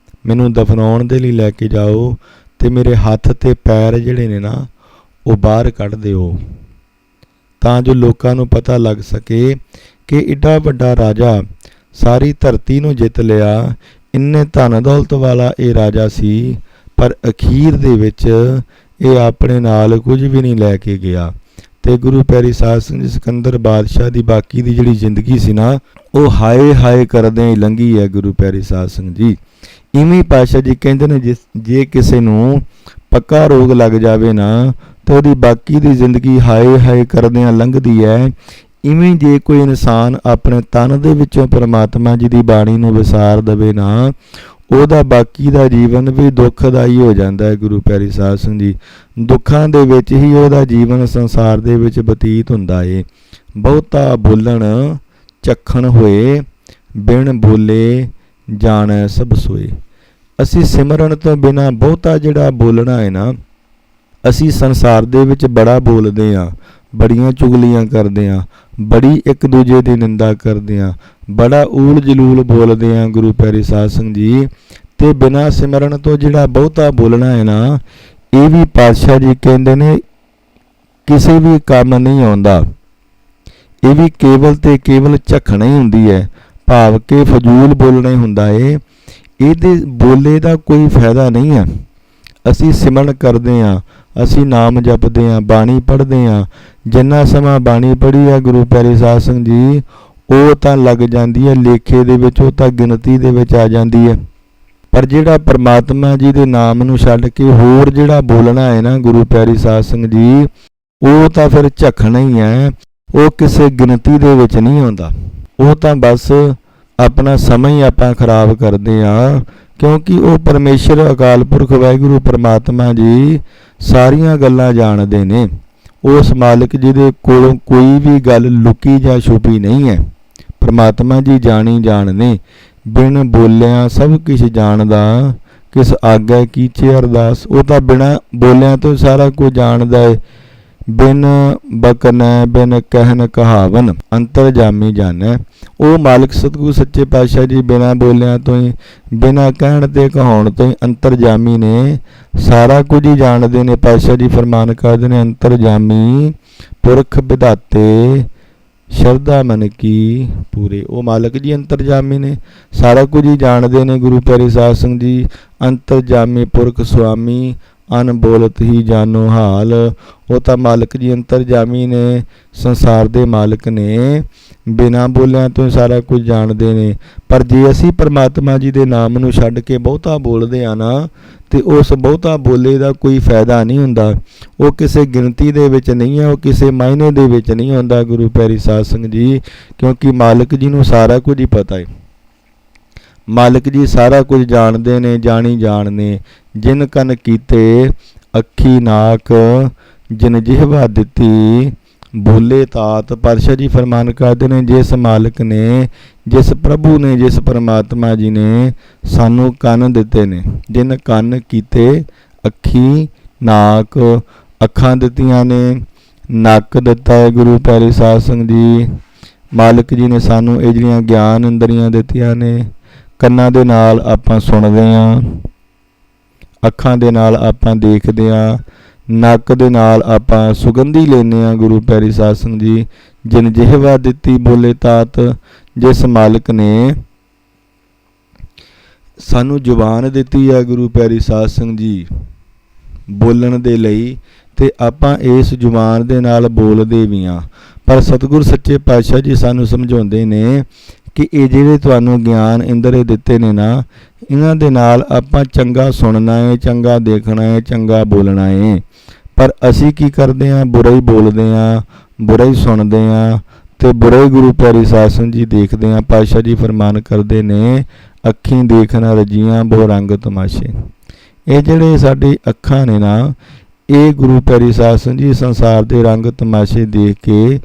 ਮੈਨੂੰ ਦਫਨਾਉਣ ਦੇ ਲਈ ਲੈ ਕੇ ਜਾਓ, ਤੇ ਮੇਰੇ ਹੱਥ ਤੇ ਪੈਰ ਜਿਹੜੇ ਨੇ ਨਾ ਉਹ ਬਾਹਰ ਕੱਢ ਦਿਓ, ਤਾਂ ਜੋ ਲੋਕਾਂ ਨੂੰ ਪਤਾ ਲੱਗ ਸਕੇ ਕਿ ਏਡਾ ਵੱਡਾ ਰਾਜਾ ਸਾਰੀ ਧਰਤੀ ਨੂੰ ਜਿੱਤ ਲਿਆ, ਇੰਨੇ ਧਨ ਦੌਲਤ ਵਾਲਾ ਇਹ ਰਾਜਾ ਸੀ, ਪਰ ਅਖੀਰ ਦੇ ਵਿੱਚ ਇਹ ਆਪਣੇ ਨਾਲ ਕੁਝ ਵੀ ਨਹੀਂ ਲੈ ਕੇ ਗਿਆ। ਤੇ ਗੁਰੂ ਪਿਆਰੀ ਸਾਧ ਸੰਗਤ ਜੀ ਸਿਕੰਦਰ ਬਾਦਸ਼ਾਹ ਦੀ ਬਾਕੀ ਦੀ ਜਿਹੜੀ ਜ਼ਿੰਦਗੀ ਸੀ ਨਾ, ਉਹ ਹਾਏ ਹਾਏ ਕਰਦਿਆਂ ਹੀ ਲੰਘੀ ਹੈ ਗੁਰੂ ਪਿਆਰੀ ਸਾਧ ਸੰਗਤ ਜੀ। ਇਵੇਂ ਪਾਤਸ਼ਾਹ ਜੀ ਕਹਿੰਦੇ ਨੇ, ਜੇ ਕਿਸੇ ਨੂੰ ਪੱਕਾ ਰੋਗ ਲੱਗ ਜਾਵੇ ਨਾ, ਤਾਂ ਉਹਦੀ ਬਾਕੀ ਦੀ ਜ਼ਿੰਦਗੀ ਹਾਏ ਹਾਏ ਕਰਦਿਆਂ ਲੰਘਦੀ ਹੈ। ਇਵੇਂ ਜੇ ਕੋਈ ਇਨਸਾਨ ਆਪਣੇ ਤਨ ਦੇ ਵਿੱਚੋਂ ਪਰਮਾਤਮਾ ਜੀ ਦੀ ਬਾਣੀ ਨੂੰ ਵਿਸਾਰ ਦੇਵੇ ਨਾ, ਉਹਦਾ ਬਾਕੀ ਦਾ ਜੀਵਨ ਵੀ ਦੁੱਖਦਾਈ ਹੋ ਜਾਂਦਾ ਹੈ। ਗੁਰੂ ਪਿਆਰੀ ਸਾਧ ਸੰਗਤ ਜੀ, ਦੁੱਖਾਂ ਦੇ ਵਿੱਚ ਹੀ ਉਹਦਾ ਜੀਵਨ ਸੰਸਾਰ ਦੇ ਵਿੱਚ ਬਤੀਤ ਹੁੰਦਾ ਏ। ਬਹੁਤਾ ਬੋਲਣ ਚੱਖਣ ਹੋਏ, ਬਿਨ ਬੋਲੇ ਜਾਣੈ ਸਭ ਸੋਏ। ਅਸੀਂ ਸਿਮਰਨ ਤੋਂ ਬਿਨਾਂ ਬਹੁਤਾ ਜਿਹੜਾ ਬੋਲਣਾ ਹੈ ਨਾ, ਅਸੀਂ ਸੰਸਾਰ ਦੇ ਵਿੱਚ ਬੜਾ ਬੋਲਦੇ ਹਾਂ, ਬੜੀਆਂ ਚੁਗਲੀਆਂ ਕਰਦੇ ਹਾਂ, ਬੜੀ ਇੱਕ ਦੂਜੇ ਦੀ ਨਿੰਦਾ ਕਰਦੇ ਹਾਂ, ਬੜਾ ਊਲ ਜਲੂਲ ਬੋਲਦੇ ਹਾਂ ਗੁਰੂ ਪਿਆਰੀ ਸਾਧ ਸੰਗਤ ਜੀ। ਤੇ ਬਿਨਾਂ ਸਿਮਰਨ ਤੋਂ ਜਿਹੜਾ ਬਹੁਤਾ ਬੋਲਣਾ ਹੈ ਨਾ, ਇਹ ਵੀ ਪਾਤਸ਼ਾਹ ਜੀ ਕਹਿੰਦੇ ਨੇ ਕਿਸੇ ਵੀ ਕੰਮ ਨਹੀਂ ਆਉਂਦਾ। ਇਹ ਵੀ ਕੇਵਲ ਤੇ ਕੇਵਲ ਝਖਣਾ ਹੀ ਹੁੰਦੀ ਹੈ, ਭਾਵ ਕਿ ਫਜ਼ੂਲ ਬੋਲਣਾ ਹੀ ਹੁੰਦਾ ਏ। ਇਹਦੇ ਬੋਲੇ ਦਾ ਕੋਈ ਫਾਇਦਾ ਨਹੀਂ ਹੈ। ਅਸੀਂ ਸਿਮਰਨ ਕਰਦੇ ਹਾਂ, ਅਸੀਂ ਨਾਮ ਜਪਦੇ ਹਾਂ, ਬਾਣੀ ਪੜ੍ਹਦੇ ਹਾਂ। ਜਿੰਨਾ ਸਮਾਂ ਬਾਣੀ ਪੜ੍ਹੀ ਹੈ ਗੁਰੂ ਪਿਆਰੇ ਸਾਧ ਸੰਗਤ ਜੀ, ਉਹ ਤਾਂ ਲੱਗ ਜਾਂਦੀ ਹੈ ਲੇਖੇ ਦੇ ਵਿੱਚ, ਉਹ ਤਾਂ ਗਿਣਤੀ ਦੇ ਵਿੱਚ ਆ ਜਾਂਦੀ ਹੈ। ਪਰ ਜਿਹੜਾ ਪਰਮਾਤਮਾ ਜੀ ਦੇ ਨਾਮ ਨੂੰ ਛੱਡ ਕੇ ਹੋਰ ਜਿਹੜਾ ਬੋਲਣਾ ਹੈ ਨਾ ਗੁਰੂ ਪਿਆਰੀ ਸਾਧ ਸੰਗਤ ਜੀ, ਉਹ ਤਾਂ ਫਿਰ ਝਖਣਾ ਹੀ ਹੈ। ਉਹ ਕਿਸੇ ਗਿਣਤੀ ਦੇ ਵਿੱਚ ਨਹੀਂ ਆਉਂਦਾ। ਉਹ ਤਾਂ ਬਸ ਆਪਣਾ ਸਮਾਂ ਹੀ ਆਪਾਂ ਖਰਾਬ ਕਰਦੇ ਹਾਂ, ਕਿਉਂਕਿ ਉਹ ਪਰਮੇਸ਼ਰ ਅਕਾਲ ਪੁਰਖ ਵਾਹਿਗੁਰੂ ਪਰਮਾਤਮਾ ਜੀ ਸਾਰੀਆਂ ਗੱਲਾਂ ਜਾਣਦੇ ਨੇ। ਉਸ ਮਾਲਕ ਜੀ ਦੇ ਕੋਲੋਂ ਕੋਈ ਵੀ ਗੱਲ ਲੁਕੀ ਜਾਂ ਛੁਪੀ ਨਹੀਂ ਹੈ। ਪਰਮਾਤਮਾ ਜੀ ਜਾਣੀ ਜਾਣਦੇ, ਬਿਨ ਬੋਲਿਆਂ ਸਭ ਕੁਛ ਜਾਣਦਾ, ਕਿਸ ਆਗਿਆ ਕੀਚੇ ਅਰਦਾਸ। ਉਹ ਤਾਂ ਬਿਨਾਂ ਬੋਲਿਆਂ ਤੋਂ ਸਾਰਾ ਕੁਝ ਜਾਣਦਾ ਹੈ। ਬਿਨ ਬਕਨੈ ਬਿਨ ਕਹਿਨ ਕਹਾਵਨ, ਅੰਤਰਜਾਮੀ ਜਾਣੈ। ਉਹ ਮਾਲਕ ਸਤਿਗੁਰੂ ਸੱਚੇ ਪਾਤਸ਼ਾਹ ਜੀ ਬਿਨਾਂ ਬੋਲਿਆਂ ਤੋਂ ਹੀ, ਬਿਨਾਂ ਕਹਿਣ ਤੇ ਕਹਾਉਣ ਤੋਂ ਹੀ ਅੰਤਰਜਾਮੀ ਨੇ, ਸਾਰਾ ਕੁਝ ਹੀ ਜਾਣਦੇ ਨੇ। ਪਾਤਸ਼ਾਹ ਜੀ ਫਰਮਾਨ ਕਰਦੇ ਨੇ, ਅੰਤਰਜਾਮੀ ਪੁਰਖ ਵਿਧਾਤੇ ਸ਼ਰਧਾ ਮਨ ਕੀ ਪੂਰੇ। ਉਹ ਮਾਲਕ ਜੀ ਅੰਤਰਜਾਮੀ ਨੇ, ਸਾਰਾ ਕੁਝ ਹੀ ਜਾਣਦੇ ਨੇ ਗੁਰੂ ਪਿਆਰੇ ਸਾਧ ਸੰਗਤ ਜੀ। ਅੰਤਰਜਾਮੀ ਪੁਰਖ ਸੁਆਮੀ, ਅਨਬੋਲਤ ਹੀ ਜਾਨੋ ਹਾਲ। ਉਹ ਤਾਂ ਮਾਲਕ ਜੀ ਅੰਤਰਜਾਮੀ ਨੇ, ਸੰਸਾਰ ਦੇ ਮਾਲਕ ਨੇ, ਬਿਨਾਂ ਬੋਲਿਆਂ ਤੋਂ ਸਾਰਾ ਕੁਝ ਜਾਣਦੇ ਨੇ। ਪਰ ਜੇ ਅਸੀਂ ਪਰਮਾਤਮਾ ਜੀ ਦੇ ਨਾਮ ਨੂੰ ਛੱਡ ਕੇ ਬਹੁਤਾ ਬੋਲਦੇ ਆ ਨਾ, ਤੇ ਉਸ ਬਹੁਤਾ ਬੋਲੇ ਦਾ ਕੋਈ ਫਾਇਦਾ ਨਹੀਂ ਹੁੰਦਾ। ਉਹ ਕਿਸੇ ਗਿਣਤੀ ਦੇ ਵਿੱਚ ਨਹੀਂ ਹੈ, ਉਹ ਕਿਸੇ ਮਾਇਨੇ ਦੇ ਵਿੱਚ ਨਹੀਂ ਹੁੰਦਾ ਗੁਰੂ ਪਿਆਰੀ ਸਾਧ ਸੰਗਤ ਜੀ। ਕਿਉਂਕਿ ਮਾਲਕ ਜੀ ਨੂੰ ਸਾਰਾ ਕੁਝ ਹੀ ਪਤਾ ਹੈ। ਮਾਲਕ ਜੀ ਸਾਰਾ ਕੁਝ ਜਾਣਦੇ ਨੇ, ਜਾਣੀ ਜਾਣਦੇ। ਜਿਨ ਕਨ ਕੀਤੇ ਅੱਖੀ ਨਾਕ, ਜਿਨ ਜਿਹਵਾ ਦਿੱਤੀ ਬੋਲੇ ਤਾਤ। ਪਾਤਸ਼ਾਹ ਜੀ ਫਰਮਾਨ ਕਰਦੇ ਨੇ, ਜਿਸ ਮਾਲਕ ਨੇ, ਜਿਸ ਪ੍ਰਭੂ ਨੇ, ਜਿਸ ਪਰਮਾਤਮਾ ਜੀ ਨੇ ਸਾਨੂੰ ਕੰਨ ਦਿੱਤੇ ਨੇ, ਜਿਨ ਕੰਨ ਕੀਤੇ ਅੱਖੀ ਨਾਕ, ਅੱਖਾਂ ਦਿੱਤੀਆਂ ਨੇ, ਨੱਕ ਦਿੱਤਾ ਹੈ ਗੁਰੂ ਪਿਆਰੇ ਸਾਧ ਸੰਗਤ ਜੀ। ਮਾਲਕ ਜੀ ਨੇ ਸਾਨੂੰ ਇਹ ਜਿਹੜੀਆਂ ਗਿਆਨ ਇੰਦਰੀਆਂ ਦਿੱਤੀਆਂ ਨੇ। ਕੰਨਾਂ ਦੇ ਨਾਲ ਆਪਾਂ ਸੁਣਦੇ ਹਾਂ, ਅੱਖਾਂ ਦੇ ਨਾਲ ਆਪਾਂ ਦੇਖਦੇ ਹਾਂ, ਨੱਕ ਦੇ ਨਾਲ ਆਪਾਂ ਸੁਗੰਧੀ ਲੈਂਦੇ ਹਾਂ ਗੁਰੂ ਪਿਆਰੀ ਸਾਧ ਸੰਗਤ ਜੀ। ਜਿਨ ਜਿਹਵਾ ਦਿੱਤੀ ਬੋਲੇ ਤਾਤ। ਜਿਸ ਮਾਲਕ ਨੇ ਸਾਨੂੰ ਜ਼ੁਬਾਨ ਦਿੱਤੀ ਹੈ ਗੁਰੂ ਪਿਆਰੀ ਸਾਧ ਸੰਗਤ ਜੀ ਬੋਲਣ ਦੇ ਲਈ, ਤੇ ਆਪਾਂ ਇਸ ਜ਼ੁਬਾਨ ਦੇ ਨਾਲ ਬੋਲਦੇ ਵੀ ਹਾਂ। ਪਰ ਸਤਿਗੁਰ ਸੱਚੇ ਪਾਤਸ਼ਾਹ ਜੀ ਸਾਨੂੰ ਸਮਝਾਉਂਦੇ ਨੇ ਕਿ ਇਹ ਜਿਹੜੇ ਤੁਹਾਨੂੰ ਗਿਆਨ ਇੰਦਰੇ ਦਿੱਤੇ ਨੇ ਨਾ, ਇਹਨਾਂ ਦੇ ਨਾਲ ਆਪਾਂ ਚੰਗਾ ਸੁਣਨਾ ਹੈ, ਚੰਗਾ ਦੇਖਣਾ ਹੈ, ਚੰਗਾ ਬੋਲਣਾ ਹੈ। ਪਰ ਅਸੀਂ ਕੀ ਕਰਦੇ ਹਾਂ? ਬੁਰਾ ਹੀ ਬੋਲਦੇ ਹਾਂ, ਬੁਰਾ ਹੀ ਸੁਣਦੇ ਹਾਂ, ਤੇ ਬੁਰਾ ਹੀ ਗੁਰੂ ਪਿਆਰੀ ਸਾਧ ਸੰਗਤ ਜੀ ਦੇਖਦੇ ਹਾਂ। ਪਾਤਸ਼ਾਹ ਜੀ ਫਰਮਾਨ ਕਰਦੇ ਨੇ, ਅੱਖੀਂ ਦੇਖਣਾ ਰਜੀਆਂ ਬਹੁ ਰੰਗ ਤਮਾਸ਼ੇ। ਇਹ ਜਿਹੜੇ ਸਾਡੀ ਅੱਖਾਂ ਨੇ ਨਾ, ਇਹ ਗੁਰੂ ਪਿਆਰੀ ਸਾਧ ਸੰਗਤ ਜੀ ਸੰਸਾਰ ਦੇ ਰੰਗ ਤਮਾਸ਼ੇ ਦੇਖ ਕੇ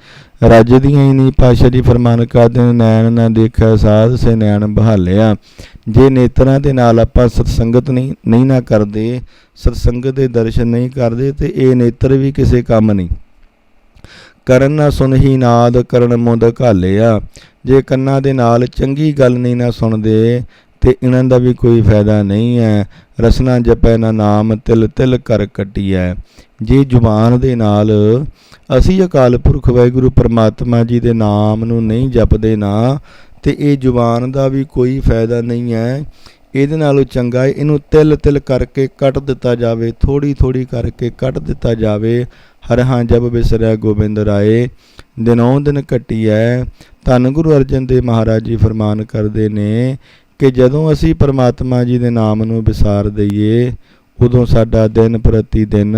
ਰੱਜਦੀਆਂ ਹੀ ਨਹੀਂ। ਪਾਤਸ਼ਾਹ ਜੀ ਫਰਮਾਨ ਕਰਦੇ ਨੇ, ਨੈਣ ਨਾ ਦੇਖਿਆ ਸਾਧ ਸੇ ਨੈਣ ਬਹਾਲਿਆ। ਜੇ ਨੇਤਰਾਂ ਦੇ ਨਾਲ ਆਪਾਂ ਸਤਸੰਗਤ ਨਹੀਂ ਨਾ ਕਰਦੇ, ਸਤਸੰਗਤ ਦੇ ਦਰਸ਼ਨ ਨਹੀਂ ਕਰਦੇ, ਤੇ ਇਹ ਨੇਤਰ ਵੀ ਕਿਸੇ ਕੰਮ ਨਹੀਂ। ਕਰਨ ਨਾ ਸੁਣਹੀ ਨਾਦ ਕਰਨ ਮੁੰਦ ਘਾਲਿਆ। ਜੇ ਕੰਨਾਂ ਦੇ ਨਾਲ ਚੰਗੀ ਗੱਲ ਨਹੀਂ ਨਾ ਸੁਣਦੇ, ਤੇ ਇਹਨਾਂ ਦਾ ਵੀ ਕੋਈ ਫਾਇਦਾ ਨਹੀਂ ਹੈ। ਰਸਨਾ ਜਪੈ ਨਾ ਨਾਮ ਤਿਲ ਤਿਲ ਕਰ ਕੱਟੀਐ। ਜੇ ਜ਼ੁਬਾਨ ਦੇ ਨਾਲ ਅਸੀਂ ਅਕਾਲ ਪੁਰਖ ਵਾਹਿਗੁਰੂ ਪਰਮਾਤਮਾ ਜੀ ਦੇ ਨਾਮ ਨੂੰ ਨਹੀਂ ਜਪਦੇ ਨਾ, ਤੇ ਇਹ ਜ਼ੁਬਾਨ ਦਾ ਵੀ ਕੋਈ ਫਾਇਦਾ ਨਹੀਂ ਹੈ। ਇਹਦੇ ਨਾਲੋਂ ਚੰਗਾ ਇਹਨੂੰ ਤਿਲ ਤਿਲ ਕਰਕੇ ਕੱਟ ਦਿੱਤਾ ਜਾਵੇ, ਥੋੜ੍ਹੀ ਥੋੜ੍ਹੀ ਕਰਕੇ ਕੱਟ ਦਿੱਤਾ ਜਾਵੇ। ਹਰ ਹਾਂ ਜਬ ਬਿਸਰਿਆ ਗੋਬਿੰਦ ਰਾਏ, ਦਿਨੋਂ ਦਿਨ ਘਟੀਐ। ਧੰਨ ਗੁਰੂ ਅਰਜਨ ਦੇਵ ਮਹਾਰਾਜ ਜੀ ਫਰਮਾਨ ਕਰਦੇ ਨੇ ਕਿ ਜਦੋਂ ਅਸੀਂ ਪਰਮਾਤਮਾ ਜੀ ਦੇ ਨਾਮ ਨੂੰ ਵਿਸਾਰ ਦਈਏ, ਉਦੋਂ ਸਾਡਾ ਦਿਨ ਪ੍ਰਤੀ ਦਿਨ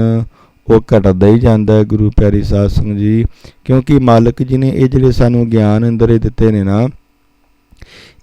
ਉਹ ਘਟਦਾ ਹੀ ਜਾਂਦਾ ਹੈ ਗੁਰੂ ਪਿਆਰੀ ਸਾਧ ਸੰਗਤ ਜੀ। ਕਿਉਂਕਿ ਮਾਲਕ ਜੀ ਨੇ ਇਹ ਜਿਹੜੇ ਸਾਨੂੰ ਗਿਆਨ ਇੰਦਰੇ ਦਿੱਤੇ ਨੇ ਨਾ,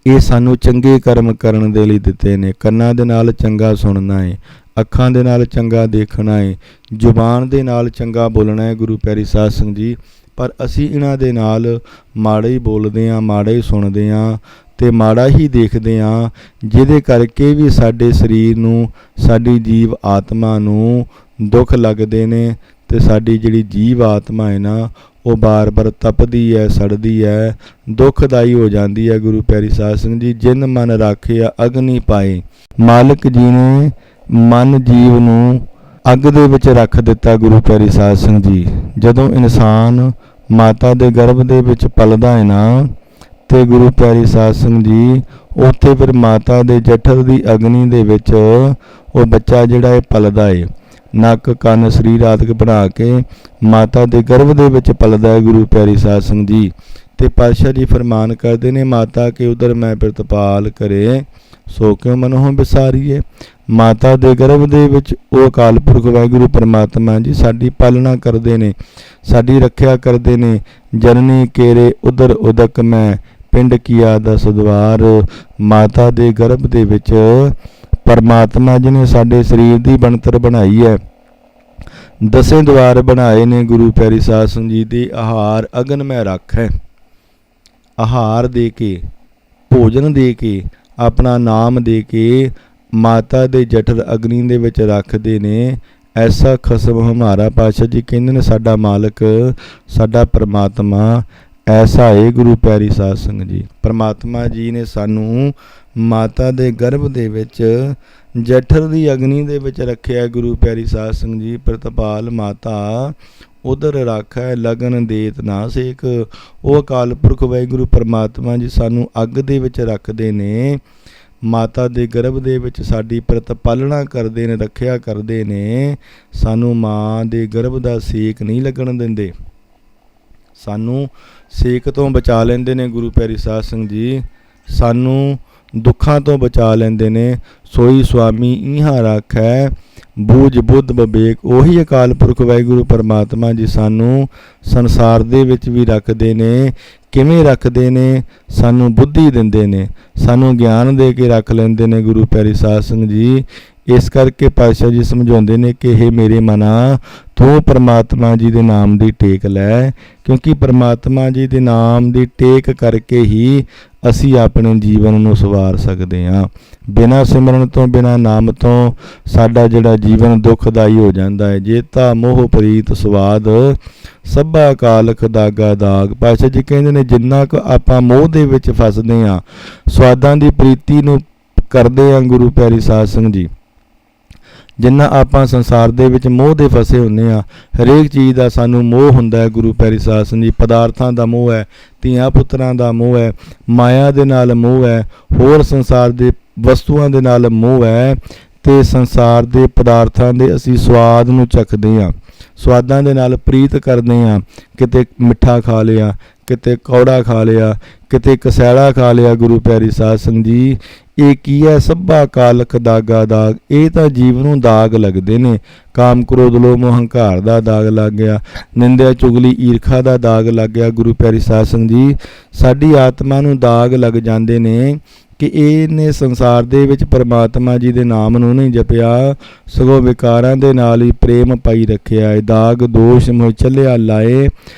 ਇਹ ਸਾਨੂੰ ਚੰਗੇ ਕਰਮ ਕਰਨ ਦੇ ਲਈ ਦਿੱਤੇ ਨੇ। ਕੰਨਾਂ ਦੇ ਨਾਲ ਚੰਗਾ ਸੁਣਨਾ ਹੈ, ਅੱਖਾਂ ਦੇ ਨਾਲ ਚੰਗਾ ਦੇਖਣਾ ਹੈ, ਜ਼ੁਬਾਨ ਦੇ ਨਾਲ ਚੰਗਾ ਬੋਲਣਾ ਹੈ ਗੁਰੂ ਪਿਆਰੀ ਸਾਧ ਸੰਗਤ ਜੀ। ਪਰ ਅਸੀਂ ਇਹਨਾਂ ਦੇ ਨਾਲ ਮਾੜਾ ਹੀ ਬੋਲਦੇ ਹਾਂ, ਮਾੜਾ ਹੀ ਸੁਣਦੇ ਹਾਂ ਅਤੇ ਮਾੜਾ ਹੀ ਦੇਖਦੇ ਹਾਂ, ਜਿਹਦੇ ਕਰਕੇ ਵੀ ਸਾਡੇ ਸਰੀਰ ਨੂੰ, ਸਾਡੀ ਜੀਵ ਆਤਮਾ ਨੂੰ ਦੁੱਖ ਲੱਗਦੇ ਨੇ ਅਤੇ ਸਾਡੀ ਜਿਹੜੀ ਜੀਵ ਆਤਮਾ ਹੈ ਨਾ ਉਹ ਬਾਰ-ਬਾਰ ਤਪਦੀ ਹੈ, ਸੜਦੀ ਹੈ, ਦੁੱਖਦਾਈ ਹੋ ਜਾਂਦੀ ਹੈ ਗੁਰੂ ਪਿਆਰੀ ਸਾਧ ਸੰਗਤ ਜੀ। ਜਿਨ ਮਨ ਰਾਖਿਆ ਅਗਨੀ ਪਾਏ, ਮਾਲਕ ਜੀ ਨੇ ਮਨ ਜੀਵ ਨੂੰ ਅੱਗ ਦੇ ਵਿੱਚ ਰੱਖ ਦਿੱਤਾ ਗੁਰੂ ਪਿਆਰੀ ਸਾਧ ਸੰਗਤ ਜੀ। ਜਦੋਂ ਇਨਸਾਨ ਮਾਤਾ ਦੇ ਗਰਭ ਦੇ ਵਿੱਚ ਪਲਦਾ ਹੈ ਨਾ ਅਤੇ ਗੁਰੂ ਪਿਆਰੀ ਸਾਧ ਸੰਗਤ ਜੀ ਉੱਥੇ ਫਿਰ ਮਾਤਾ ਦੇ ਜਠਰ ਦੀ ਅਗਨੀ ਦੇ ਵਿੱਚ ਉਹ ਬੱਚਾ ਜਿਹੜਾ ਹੈ ਪਲਦਾ ਹੈ। ਨੱਕ ਕੰਨ ਸਰੀਰ ਆਦਿਕ ਬਣਾ ਕੇ ਮਾਤਾ ਦੇ ਗਰਭ ਦੇ ਵਿੱਚ ਪਲਦਾ ਹੈ ਗੁਰੂ ਪਿਆਰੀ ਸਾਧ ਸੰਗਤ ਜੀ। ਅਤੇ ਪਾਤਸ਼ਾਹ ਜੀ ਫਰਮਾਨ ਕਰਦੇ ਨੇ, ਮਾਤਾ ਕੇ ਉਦਰ ਮੈਂ ਪ੍ਰਤਪਾਲ ਕਰੇ ਸੋ ਕਿਉ ਮਨਹੁ ਵਿਸਾਰੀਏ। ਮਾਤਾ ਦੇ ਗਰਭ ਦੇ ਵਿੱਚ ਉਹ ਅਕਾਲ ਪੁਰਖ ਵਾਹਿਗੁਰੂ ਪਰਮਾਤਮਾ ਜੀ ਸਾਡੀ ਪਾਲਣਾ ਕਰਦੇ ਨੇ, ਸਾਡੀ ਰੱਖਿਆ ਕਰਦੇ ਨੇ। ਜਨਨੀ ਕੇਰੇ ਉਦਰ ਉਦਕ ਮੈਂ ਪਿੰਡ ਕੀਆ ਦਸ ਦਵਾਰ। ਮਾਤਾ ਦੇ ਗਰਭ ਦੇ ਵਿੱਚ ਪਰਮਾਤਮਾ ਜੀ ਨੇ ਸਾਡੇ ਸਰੀਰ ਦੀ ਬਣਤਰ ਬਣਾਈ ਹੈ, ਦਸੇ ਦਵਾਰ ਬਣਾਏ ਨੇ ਗੁਰੂ ਪਿਆਰੀ ਸਾਧ ਸੰਗਤ ਜੀ ਦੇ। ਆਹਾਰ ਅਗਨ ਮੈਂ ਰੱਖ ਹੈ, ਆਹਾਰ ਦੇ ਕੇ, ਭੋਜਨ ਦੇ ਕੇ, ਆਪਣਾ ਨਾਮ ਦੇ ਕੇ ਮਾਤਾ ਦੇ ਜਠਰ ਅਗਨੀ ਦੇ ਵਿੱਚ ਰੱਖਦੇ ਨੇ। ਐਸਾ ਖਸਮ ਹਮਾਰਾ, ਪਾਤਸ਼ਾਹ ਜੀ ਕਹਿੰਦੇ ਨੇ ਸਾਡਾ ਮਾਲਕ, ਸਾਡਾ ਪਰਮਾਤਮਾ ਐਸਾ ਹੈ ਗੁਰੂ ਪਿਆਰੀ ਸਾਧ ਸੰਗਤ ਜੀ। ਪਰਮਾਤਮਾ ਜੀ ਨੇ ਸਾਨੂੰ ਮਾਤਾ ਦੇ ਗਰਭ ਦੇ ਵਿੱਚ ਜਠਰ ਦੀ ਅਗਨੀ ਦੇ ਵਿੱਚ ਰੱਖਿਆ ਗੁਰੂ ਪਿਆਰੀ ਸਾਧ ਸੰਗਤ ਜੀ। ਪ੍ਰਤਪਾਲ ਮਾਤਾ ਉਦਰ ਰਾਖੈ ਲਗਨ ਦੇਤ ਨਾ ਸੇਕ। ਉਹ ਅਕਾਲ ਪੁਰਖ ਵਾਹਿਗੁਰੂ ਪਰਮਾਤਮਾ ਜੀ ਸਾਨੂੰ ਅੱਗ ਦੇ ਵਿੱਚ ਰੱਖਦੇ ਨੇ, ਮਾਤਾ ਦੇ ਗਰਭ ਦੇ ਵਿੱਚ ਸਾਡੀ ਪ੍ਰਤਪਾਲਣਾ ਕਰਦੇ ਨੇ, ਰੱਖਿਆ ਕਰਦੇ ਨੇ। ਸਾਨੂੰ ਮਾਂ ਦੇ ਗਰਭ ਦਾ ਸੇਕ ਨਹੀਂ ਲੱਗਣ ਦਿੰਦੇ, ਸਾਨੂੰ ਸੇਕ ਤੋਂ ਬਚਾ ਲੈਂਦੇ ਨੇ ਗੁਰੂ ਪਿਆਰੀ ਸਾਧ ਸੰਗਤ ਜੀ। ਸਾਨੂੰ ਦੁੱਖਾਂ ਤੋਂ ਬਚਾ ਲੈਂਦੇ ਨੇ। ਸੋਈ ਸੁਆਮੀ ਇਹਾਂ ਰਾਖੈ ਬੂਝ ਬੁੱਧ ਵਿਵੇਕ। ਉਹੀ ਅਕਾਲ ਪੁਰਖ ਵਾਹਿਗੁਰੂ ਪਰਮਾਤਮਾ ਜੀ ਸਾਨੂੰ ਸੰਸਾਰ ਦੇ ਵਿੱਚ ਵੀ ਰੱਖਦੇ ਨੇ। ਕਿਵੇਂ ਰੱਖਦੇ ਨੇ? ਸਾਨੂੰ ਬੁੱਧੀ ਦਿੰਦੇ ਨੇ, ਸਾਨੂੰ ਗਿਆਨ ਦੇ ਕੇ ਰੱਖ ਲੈਂਦੇ ਨੇ ਗੁਰੂ ਪਿਆਰੀ ਸਾਧ ਸੰਗਤ ਜੀ। ਇਸ ਕਰਕੇ ਪਾਤਸ਼ਾਹ ਜੀ ਸਮਝਾਉਂਦੇ ਨੇ ਕਿ ਇਹ ਮੇਰੇ ਮਨਾ ਤੂੰ ਪਰਮਾਤਮਾ ਜੀ ਦੇ ਨਾਮ ਦੀ ਟੇਕ ਲੈ, ਕਿਉਂਕਿ ਪਰਮਾਤਮਾ ਜੀ ਦੇ ਨਾਮ ਦੀ ਟੇਕ ਕਰਕੇ ਹੀ ਅਸੀਂ ਆਪਣੇ ਜੀਵਨ ਨੂੰ ਸਵਾਰ ਸਕਦੇ ਹਾਂ। ਬਿਨਾਂ ਸਿਮਰਨ ਤੋਂ, ਬਿਨਾਂ ਨਾਮ ਤੋਂ ਸਾਡਾ ਜਿਹੜਾ ਜੀਵਨ ਦੁੱਖਦਾਈ ਹੋ ਜਾਂਦਾ ਹੈ। ਜੇਤਾ ਮੋਹ ਪ੍ਰੀਤ ਸਵਾਦ ਸਭਾ ਕਾਲਖ ਦਾਗਾ ਦਾਗ। ਪਾਤਸ਼ਾਹ ਜੀ ਕਹਿੰਦੇ ਨੇ ਜਿੰਨਾ ਕੁ ਆਪਾਂ ਮੋਹ ਦੇ ਵਿੱਚ ਫਸਦੇ ਹਾਂ, ਸਵਾਦਾਂ ਦੀ ਪ੍ਰੀਤੀ ਨੂੰ ਕਰਦੇ ਹਾਂ ਗੁਰੂ ਪਿਆਰੀ ਸਾਧ ਸੰਗਤ ਜੀ, ਜਿੰਨਾ ਆਪਾਂ ਸੰਸਾਰ ਦੇ ਵਿੱਚ ਮੋਹ ਦੇ ਫਸੇ ਹੁੰਦੇ ਹਾਂ। ਹਰੇਕ ਚੀਜ਼ ਦਾ ਸਾਨੂੰ ਮੋਹ ਹੁੰਦਾ ਹੈ ਗੁਰੂ ਪਿਆਰੀ ਸਾਧ ਸੰਗਤ ਜੀ। ਪਦਾਰਥਾਂ ਦਾ ਮੋਹ ਹੈ, ਧੀਆਂ ਪੁੱਤਰਾਂ ਦਾ ਮੋਹ ਹੈ, ਮਾਇਆ ਦੇ ਨਾਲ ਮੋਹ ਹੈ, ਹੋਰ ਸੰਸਾਰ ਦੇ ਵਸਤੂਆਂ ਦੇ ਨਾਲ ਮੋਹ ਹੈ। ਅਤੇ ਸੰਸਾਰ ਦੇ ਪਦਾਰਥਾਂ ਦੇ ਅਸੀਂ ਸਵਾਦ ਨੂੰ ਚੱਖਦੇ ਹਾਂ, ਸਵਾਦਾਂ ਦੇ ਨਾਲ ਪ੍ਰੀਤ ਕਰਦੇ ਹਾਂ। ਕਿਤੇ ਮਿੱਠਾ ਖਾ ਲਿਆ, ਕਿਤੇ ਕੌੜਾ ਖਾ ਲਿਆ, ਕਿਤੇ ਕਸੈਲਾ ਖਾ ਲਿਆ ਗੁਰੂ ਪਿਆਰੀ ਸਾਧ ਸੰਗਤ ਜੀ। ਇਹ ਕੀ ਹੈ? ਸਭਾ ਕਾਲਖ ਦਾਗਾ ਦਾਗ। ਇਹ ਤਾਂ ਜੀਵ ਨੂੰ ਦਾਗ ਲੱਗਦੇ ਨੇ। ਕਾਮ ਕ੍ਰੋਧ ਲੋਭ ਮੋਹ ਹੰਕਾਰ ਦਾ ਦਾਗ ਲੱਗ ਗਿਆ, ਨਿੰਦਿਆ ਚੁਗਲੀ ਈਰਖਾ ਦਾ ਦਾਗ ਲੱਗ ਗਿਆ ਗੁਰੂ ਪਿਆਰੀ ਸਾਧ ਸੰਗਤ ਜੀ। ਸਾਡੀ ਆਤਮਾ ਨੂੰ ਦਾਗ ਲੱਗ ਜਾਂਦੇ ਨੇ ਕਿ ਇਹਨੇ ਸੰਸਾਰ ਦੇ ਵਿੱਚ ਪਰਮਾਤਮਾ ਜੀ ਦੇ ਨਾਮ ਨੂੰ ਨਹੀਂ ਜਪਿਆ, ਸਗੋਂ ਵਿਕਾਰਾਂ ਦੇ ਨਾਲ ਹੀ ਪ੍ਰੇਮ ਪਾਈ ਰੱਖਿਆ ਹੈ। ਦਾਗ ਦੋਸ਼ ਮੋਹ ਚੱਲਿਆ ਲਾਏ,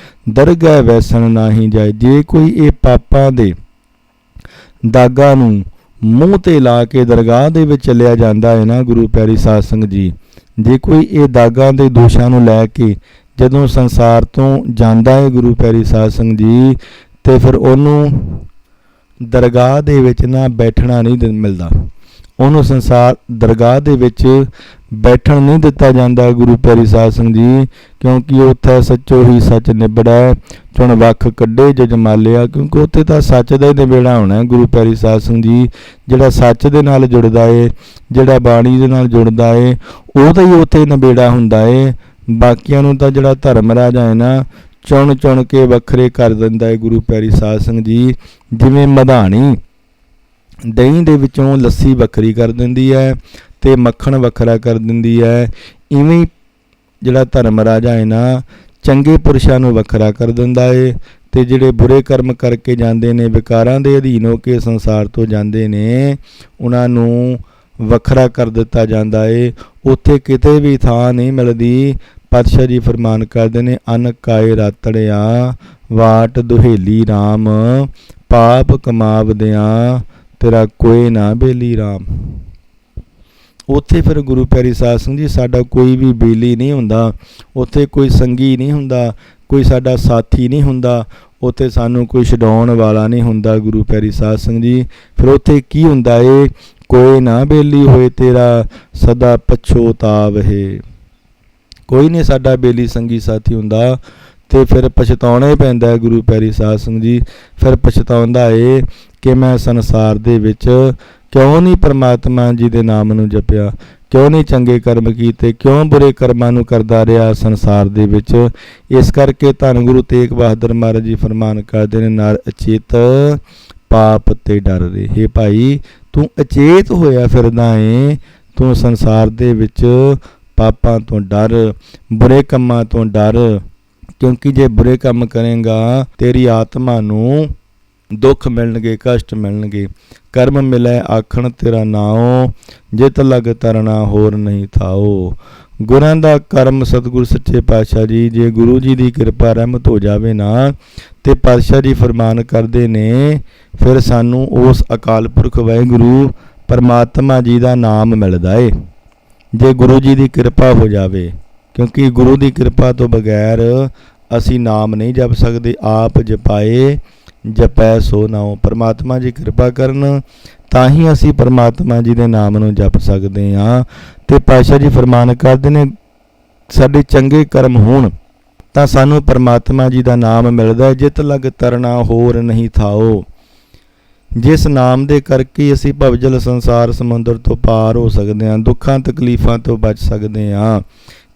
ਦਰਗਾਹ ਵੈਸਣ ਨਾਹੀ ਜਾਏ। ਜੇ ਕੋਈ ਇਹ ਪਾਪਾਂ ਦੇ ਦਾਗਾਂ ਨੂੰ ਮੂੰਹ 'ਤੇ ਲਾ ਕੇ ਦਰਗਾਹ ਦੇ ਵਿੱਚ ਚੱਲਿਆ ਜਾਂਦਾ ਹੈ ਨਾ ਗੁਰੂ ਪਿਆਰੀ ਸਾਧ ਸੰਗਤ ਜੀ, ਜੇ ਕੋਈ ਇਹ ਦਾਗਾਂ ਦੇ ਦੋਸ਼ਾਂ ਨੂੰ ਲੈ ਕੇ ਜਦੋਂ ਸੰਸਾਰ ਤੋਂ ਜਾਂਦਾ ਹੈ ਗੁਰੂ ਪਿਆਰੀ ਸਾਧ ਸੰਗਤ ਜੀ, ਅਤੇ ਫਿਰ ਉਹਨੂੰ ਦਰਗਾਹ ਦੇ ਵਿੱਚ ਨਾ ਬੈਠਣਾ ਨਹੀਂ ਮਿਲਦਾ, ਉਹਨੂੰ ਸੰਸਾਰ ਦਰਗਾਹ ਦੇ ਵਿੱਚ ਬੈਠਣ ਨਹੀਂ ਦਿੱਤਾ ਜਾਂਦਾ ਗੁਰੂ ਪਿਆਰੀ ਸਾਧ ਸੰਗਤ ਜੀ। ਕਿਉਂਕਿ ਉੱਥੇ ਸੱਚੋ ਹੀ ਸੱਚ ਨਿਬੜੈ ਚੁਣ ਵੱਖ ਕੱਢੇ ਜਜਮਾਲਿਆ। ਕਿਉਂਕਿ ਉੱਥੇ ਤਾਂ ਸੱਚ ਦਾ ਹੀ ਨਿਬੇੜਾ ਹੋਣਾ ਹੈ ਗੁਰੂ ਪਿਆਰੀ ਸਾਧ ਸੰਗਤ ਜੀ। ਜਿਹੜਾ ਸੱਚ ਦੇ ਨਾਲ ਜੁੜਦਾ ਏ, ਜਿਹੜਾ ਬਾਣੀ ਦੇ ਨਾਲ ਜੁੜਦਾ ਏ, ਉਹਦਾ ਹੀ ਉੱਥੇ ਨਿਬੇੜਾ ਹੁੰਦਾ ਏ। ਬਾਕੀਆਂ ਨੂੰ ਤਾਂ ਜਿਹੜਾ ਧਰਮ ਰਾਜਾ ਹੈ ਨਾ ਚੁਣ ਚੁਣ ਕੇ ਵੱਖਰੇ ਕਰ ਦਿੰਦਾ ਹੈ ਗੁਰੂ ਪਿਆਰੀ ਸਾਧ ਸੰਗਤ ਜੀ। ਜਿਵੇਂ ਮਧਾਣੀ ਦਹੀਂ ਦੇ ਵਿੱਚੋਂ ਲੱਸੀ ਵੱਖਰੀ ਕਰ ਦਿੰਦੀ ਹੈ ਅਤੇ ਮੱਖਣ ਵੱਖਰਾ ਕਰ ਦਿੰਦੀ ਹੈ, ਇਵੇਂ ਜਿਹੜਾ ਧਰਮ ਰਾਜਾ ਹੈ ਨਾ ਚੰਗੇ ਪੁਰਸ਼ਾਂ ਨੂੰ ਵੱਖਰਾ ਕਰ ਦਿੰਦਾ ਏ ਤੇ ਜਿਹੜੇ ਬੁਰੇ ਕਰਮ ਕਰਕੇ ਜਾਂਦੇ ਨੇ, ਵਿਕਾਰਾਂ ਦੇ ਅਧੀਨ ਹੋ ਕੇ ਸੰਸਾਰ ਤੋਂ ਜਾਂਦੇ ਨੇ, ਉਹਨਾਂ ਨੂੰ ਵੱਖਰਾ ਕਰ ਦਿੱਤਾ ਜਾਂਦਾ ਏ। ਉੱਥੇ ਕਿਤੇ ਵੀ ਥਾਂ ਨਹੀਂ ਮਿਲਦੀ। ਪਾਤਸ਼ਾਹ ਜੀ ਫਰਮਾਨ ਕਰਦੇ ਨੇ, ਅਨ ਕਾਏ ਰਾਤੜਿਆ ਵਾਟ ਦੁਹੇਲੀ ਰਾਮ, ਪਾਪ ਕਮਾਵਦਿਆਂ ਤੇਰਾ ਕੋਈ ਨਾ ਬੇਲੀ ਰਾਮ। ਉੱਥੇ ਫਿਰ ਗੁਰੂ ਪਿਆਰੀ ਸਾਧ ਸੰਗਤ ਜੀ ਸਾਡਾ ਕੋਈ ਵੀ ਬੇਲੀ ਨਹੀਂ ਹੁੰਦਾ, ਉੱਥੇ ਕੋਈ ਸੰਗੀ ਨਹੀਂ ਹੁੰਦਾ, ਕੋਈ ਸਾਡਾ ਸਾਥੀ ਨਹੀਂ ਹੁੰਦਾ, ਉੱਥੇ ਸਾਨੂੰ ਕੋਈ ਛਡਾਉਣ ਵਾਲਾ ਨਹੀਂ ਹੁੰਦਾ ਗੁਰੂ ਪਿਆਰੀ ਸਾਧ ਸੰਗਤ ਜੀ। ਫਿਰ ਉੱਥੇ ਕੀ ਹੁੰਦਾ ਏ, ਕੋਈ ਨਾ ਬੇਲੀ ਹੋਏ ਤੇਰਾ ਸਦਾ ਪਛੋਤਾਵ ਹੈ। ਕੋਈ ਨਹੀਂ ਸਾਡਾ ਬੇਲੀ ਸੰਗੀ ਸਾਥੀ ਹੁੰਦਾ, ਤੇ ਫਿਰ ਪਛਤਾਉਣਾ ਹੀ ਪੈਂਦਾ ਹੈ ਗੁਰੂ ਪਿਆਰੀ ਸਾਧ ਸੰਗਤ ਜੀ। ਫਿਰ ਪਛਤਾਉਂਦਾ ਏ ਕਿ ਮੈਂ ਸੰਸਾਰ ਦੇ ਵਿੱਚ ਕਿਉਂ ਨਹੀਂ ਪਰਮਾਤਮਾ ਜੀ ਦੇ ਨਾਮ ਨੂੰ ਜਪਿਆ, ਕਿਉਂ ਨਹੀਂ ਚੰਗੇ ਕਰਮ ਕੀਤੇ, ਕਿਉਂ ਬੁਰੇ ਕਰਮਾਂ ਨੂੰ ਕਰਦਾ ਰਿਹਾ ਸੰਸਾਰ ਦੇ ਵਿੱਚ। ਇਸ ਕਰਕੇ ਧੰਨ ਗੁਰੂ ਤੇਗ ਬਹਾਦਰ ਮਹਾਰਾਜ ਜੀ ਫਰਮਾਨ ਕਰਦੇ ਨੇ, ਨਰ ਅਚੇਤ ਪਾਪ ਤੇ ਡਰ ਰਹੇ। ਹੇ ਭਾਈ, ਤੂੰ ਅਚੇਤ ਹੋਇਆ ਫਿਰਦਾ ਏ, ਤੂੰ ਸੰਸਾਰ ਦੇ ਵਿੱਚ ਪਾਪਾਂ ਤੋਂ ਡਰ, ਬੁਰੇ ਕੰਮਾਂ ਤੋਂ ਡਰ, ਕਿਉਂਕਿ ਜੇ ਬੁਰੇ ਕੰਮ ਕਰੇਗਾ ਤੇਰੀ ਆਤਮਾ ਨੂੰ ਦੁੱਖ ਮਿਲਣਗੇ, ਕਸ਼ਟ ਮਿਲਣਗੇ। ਕਰਮ ਮਿਲੈ ਆਖਣ ਤੇਰਾ ਨਾਉ, ਜਿਤ ਲਗ ਤਰਨਾ ਹੋਰ ਨਹੀਂ ਥਾਓ। ਗੁਰਾਂ ਦਾ ਕਰਮ ਸਤਿਗੁਰ ਸੱਚੇ ਪਾਤਸ਼ਾਹ ਜੀ, ਜੇ ਗੁਰੂ ਜੀ ਦੀ ਕਿਰਪਾ ਰਹਿਮਤ ਹੋ ਜਾਵੇ ਨਾ, ਤੇ ਪਾਤਸ਼ਾਹ ਜੀ ਫਰਮਾਨ ਕਰਦੇ ਨੇ, ਫਿਰ ਸਾਨੂੰ ਉਸ ਅਕਾਲ ਪੁਰਖ ਵਾਹਿਗੁਰੂ ਪਰਮਾਤਮਾ ਜੀ ਦਾ ਨਾਮ ਮਿਲਦਾ ਏ, ਜੇ ਗੁਰੂ ਜੀ ਦੀ ਕਿਰਪਾ ਹੋ ਜਾਵੇ। ਕਿਉਂਕਿ ਗੁਰੂ ਦੀ ਕਿਰਪਾ ਤੋਂ ਬਗੈਰ ਅਸੀਂ ਨਾਮ ਨਹੀਂ ਜਪ ਸਕਦੇ। ਆਪ ਜਪਾਏ ਜਪੈ ਸੋ ਨਾਉ। ਪਰਮਾਤਮਾ ਜੀ ਕਿਰਪਾ ਕਰਨ ਤਾਂ ਹੀ ਅਸੀਂ ਪਰਮਾਤਮਾ ਜੀ ਦੇ ਨਾਮ ਨੂੰ ਜਪ ਸਕਦੇ ਹਾਂ। ਤੇ ਪਾਤਸ਼ਾਹ ਜੀ ਫਰਮਾਨ ਕਰਦੇ ਨੇ, ਸਾਡੇ ਚੰਗੇ ਕਰਮ ਹੋਣ ਤਾਂ ਸਾਨੂੰ ਪਰਮਾਤਮਾ ਜੀ ਦਾ ਨਾਮ ਮਿਲਦਾ ਹੈ। ਜਿਤ ਲਗ ਤਰਨਾ ਹੋਰ ਨਹੀਂ ਥਾਓ। ਜਿਸ ਨਾਮ ਦੇ ਕਰਕੇ ਅਸੀਂ ਭਵਜਲ ਸੰਸਾਰ ਸਮੁੰਦਰ ਤੋਂ ਪਾਰ ਹੋ ਸਕਦੇ ਹਾਂ, ਦੁੱਖਾਂ ਤਕਲੀਫਾਂ ਤੋਂ ਬਚ ਸਕਦੇ ਹਾਂ,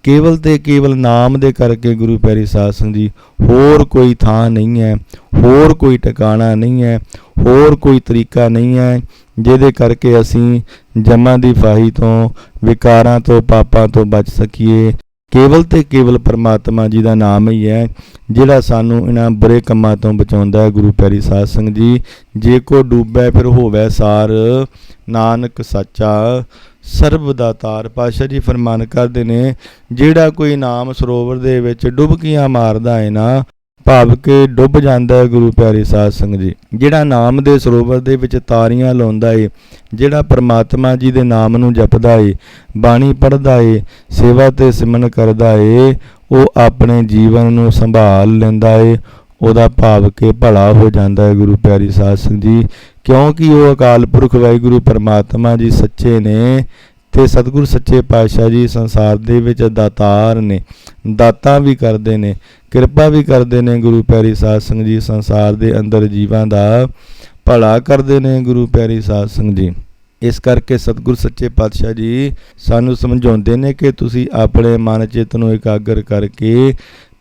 ਕੇਵਲ ਤੇ ਕੇਵਲ ਨਾਮ ਦੇ ਕਰਕੇ ਗੁਰੂ ਪਿਆਰੀ ਸਾਧ ਸੰਗਤ ਜੀ। ਹੋਰ ਕੋਈ ਥਾਂ ਨਹੀਂ ਹੈ, ਹੋਰ ਕੋਈ ਟਿਕਾਣਾ ਨਹੀਂ ਹੈ, ਹੋਰ ਕੋਈ ਤਰੀਕਾ ਨਹੀਂ ਹੈ ਜਿਹਦੇ ਕਰਕੇ ਅਸੀਂ ਜਮਾਂ ਦੀ ਫਾਹੀ ਤੋਂ, ਵਿਕਾਰਾਂ ਤੋਂ, ਪਾਪਾਂ ਤੋਂ ਬਚ ਸਕੀਏ। ਕੇਵਲ ਤੇ ਕੇਵਲ ਪਰਮਾਤਮਾ ਜੀ ਦਾ ਨਾਮ ਹੀ ਹੈ ਜਿਹੜਾ ਸਾਨੂੰ ਇਹਨਾਂ ਬੁਰੇ ਕੰਮਾਂ ਤੋਂ ਬਚਾਉਂਦਾ ਹੈ ਗੁਰੂ ਪਿਆਰੀ ਸਾਧ ਸੰਗਤ ਜੀ। ਜੇ ਕੋ ਡੂਬੈ ਫਿਰ ਹੋਵੈ ਸਾਰ, ਨਾਨਕ ਸਾਚਾ ਸਰਬ ਦਾਤਾਰ। ਪਾਤਸ਼ਾਹ ਜੀ ਫਰਮਾਨ ਕਰਦੇ ਨੇ, ਜਿਹੜਾ ਕੋਈ ਨਾਮ ਸਰੋਵਰ ਦੇ ਵਿੱਚ ਡੁਬਕੀਆਂ ਮਾਰਦਾ ਹੈ ਨਾ, ਭਾਵ ਕਿ ਡੁੱਬ ਜਾਂਦਾ ਹੈ ਗੁਰੂ ਪਿਆਰੀ ਸਾਧ ਸੰਗਤ ਜੀ। ਜਿਹੜਾ ਨਾਮ ਦੇ ਸਰੋਵਰ ਦੇ ਵਿੱਚ ਤਾਰੀਆਂ ਲਾਉਂਦਾ ਏ, ਜਿਹੜਾ ਪਰਮਾਤਮਾ ਜੀ ਦੇ ਨਾਮ ਨੂੰ ਜਪਦਾ ਏ, ਬਾਣੀ ਪੜ੍ਹਦਾ ਏ, ਸੇਵਾ ਤੇ ਸਿਮਰਨ ਕਰਦਾ ਏ, ਉਹ ਆਪਣੇ ਜੀਵਨ ਨੂੰ ਸੰਭਾਲ ਲੈਂਦਾ ਏ, ਉਹਦਾ ਭਾਵ ਕਿ ਭਲਾ ਹੋ ਜਾਂਦਾ ਹੈ ਗੁਰੂ ਪਿਆਰੀ ਸਾਧ ਸੰਗਤ ਜੀ। ਕਿਉਂਕਿ ਉਹ ਅਕਾਲ ਪੁਰਖ ਵਾਹਿਗੁਰੂ ਪਰਮਾਤਮਾ ਜੀ ਸੱਚੇ ਨੇ, ਤੇ ਸਤਿਗੁਰ ਸੱਚੇ ਪਾਤਸ਼ਾਹ ਜੀ ਸੰਸਾਰ ਦੇ ਵਿੱਚ ਦਾਤਾਰ ਨੇ, ਦਾਤਾਂ ਵੀ ਕਰਦੇ ਨੇ, ਕਿਰਪਾ ਵੀ ਕਰਦੇ ਨੇ ਗੁਰੂ ਪਿਆਰੀ ਸਾਧ ਸੰਗਤ ਜੀ। ਸੰਸਾਰ ਦੇ ਅੰਦਰ ਜੀਵਾਂ ਦਾ ਭਲਾ ਕਰਦੇ ਨੇ ਗੁਰੂ ਪਿਆਰੀ ਸਾਧ ਸੰਗਤ ਜੀ। ਇਸ ਕਰਕੇ ਸਤਿਗੁਰ ਸੱਚੇ ਪਾਤਸ਼ਾਹ ਜੀ ਸਾਨੂੰ ਸਮਝਾਉਂਦੇ ਨੇ ਕਿ ਤੁਸੀਂ ਆਪਣੇ ਮਨ ਚਿੱਤ ਨੂੰ ਇਕਾਗਰ ਕਰਕੇ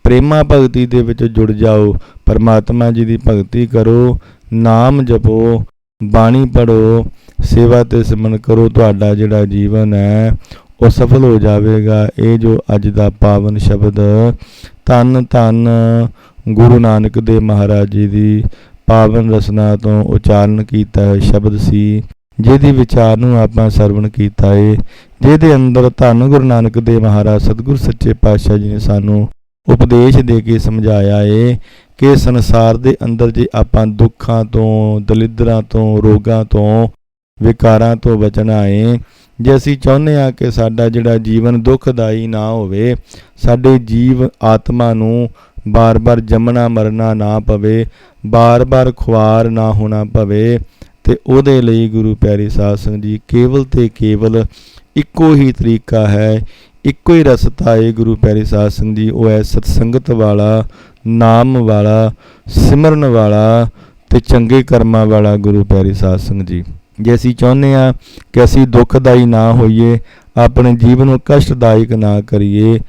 ਪ੍ਰੇਮਾ ਭਗਤੀ ਦੇ ਵਿੱਚ ਜੁੜ ਜਾਓ, ਪਰਮਾਤਮਾ ਜੀ ਦੀ ਭਗਤੀ ਕਰੋ, ਨਾਮ ਜਪੋ, ਬਾਣੀ ਪੜ੍ਹੋ, ਸੇਵਾ ਤੇ ਸਿਮਰਨ ਕਰੋ। ਤੁਹਾਡਾ ਜਿਹੜਾ ਜੀਵਨ ਹੈ ਉਹ ਸਫਲ ਹੋ ਜਾਵੇਗਾ। ਇਹ ਜੋ ਅੱਜ ਦਾ ਪਾਵਨ ਸ਼ਬਦ ਧੰਨ ਧੰਨ ਗੁਰੂ ਨਾਨਕ ਦੇਵ ਮਹਾਰਾਜ ਜੀ ਦੀ ਪਾਵਨ ਰਸਨਾ ਤੋਂ ਉਚਾਰਨ ਕੀਤਾ ਹੈ ਸ਼ਬਦ ਸੀ, ਜਿਹਦੀ ਵਿਚਾਰ ਨੂੰ ਆਪਾਂ ਸਰਵਣ ਕੀਤਾ ਏ, ਜਿਹਦੇ ਅੰਦਰ ਧੰਨ ਗੁਰੂ ਨਾਨਕ ਦੇਵ ਮਹਾਰਾਜ ਸਤਿਗੁਰ ਸੱਚੇ ਪਾਤਸ਼ਾਹ ਜੀ ਨੇ ਸਾਨੂੰ ਉਪਦੇਸ਼ ਦੇ ਕੇ ਸਮਝਾਇਆ ਏ ਕਿ ਸੰਸਾਰ ਦੇ ਅੰਦਰ ਜੇ ਆਪਾਂ ਦੁੱਖਾਂ ਤੋਂ, ਦਲਿੱਦਰਾਂ ਤੋਂ, ਰੋਗਾਂ ਤੋਂ, ਵਿਕਾਰਾਂ ਤੋਂ ਬਚਣਾ ਏ, ਜੇ ਅਸੀਂ ਚਾਹੁੰਦੇ ਹਾਂ ਕਿ ਸਾਡਾ ਜਿਹੜਾ ਜੀਵਨ ਦੁੱਖਦਾਈ ਨਾ ਹੋਵੇ, ਸਾਡੇ ਜੀਵ ਆਤਮਾ ਨੂੰ ਬਾਰ-ਬਾਰ ਜੰਮਣਾ ਮਰਨਾ ਨਾ ਪਵੇ, ਬਾਰ-ਬਾਰ ਖੁਆਰ ਨਾ ਹੋਣਾ ਪਵੇ, ਤੇ ਉਹਦੇ ਲਈ ਗੁਰੂ ਪਿਆਰੀ ਸਾਧ ਸੰਗਤ ਜੀ ਕੇਵਲ ਤੇ ਕੇਵਲ ਇੱਕੋ ਹੀ ਤਰੀਕਾ ਹੈ, ਇੱਕੋ ਹੀ ਰਸਤਾ ਹੈ ਗੁਰੂ ਪਿਆਰੀ ਸਾਧ ਸੰਗਤ ਜੀ। ਉਹ ਹੈ ਸਤਸੰਗਤ ਵਾਲਾ, ਨਾਮ ਵਾਲਾ, ਸਿਮਰਨ ਵਾਲਾ ਤੇ ਚੰਗੇ ਕਰਮਾਂ ਵਾਲਾ ਗੁਰੂ ਪਿਆਰੀ ਸਾਧ ਸੰਗਤ ਜੀ। ਜੇ ਅਸੀਂ ਚਾਹੁੰਦੇ ਹਾਂ ਕਿ ਅਸੀਂ ਦੁੱਖਦਾਈ ਨਾ ਹੋਈਏ, ਆਪਣੇ ਜੀਵਨ ਨੂੰ ਕਸ਼ਟਦਾਇਕ ਨਾ ਕਰੀਏ,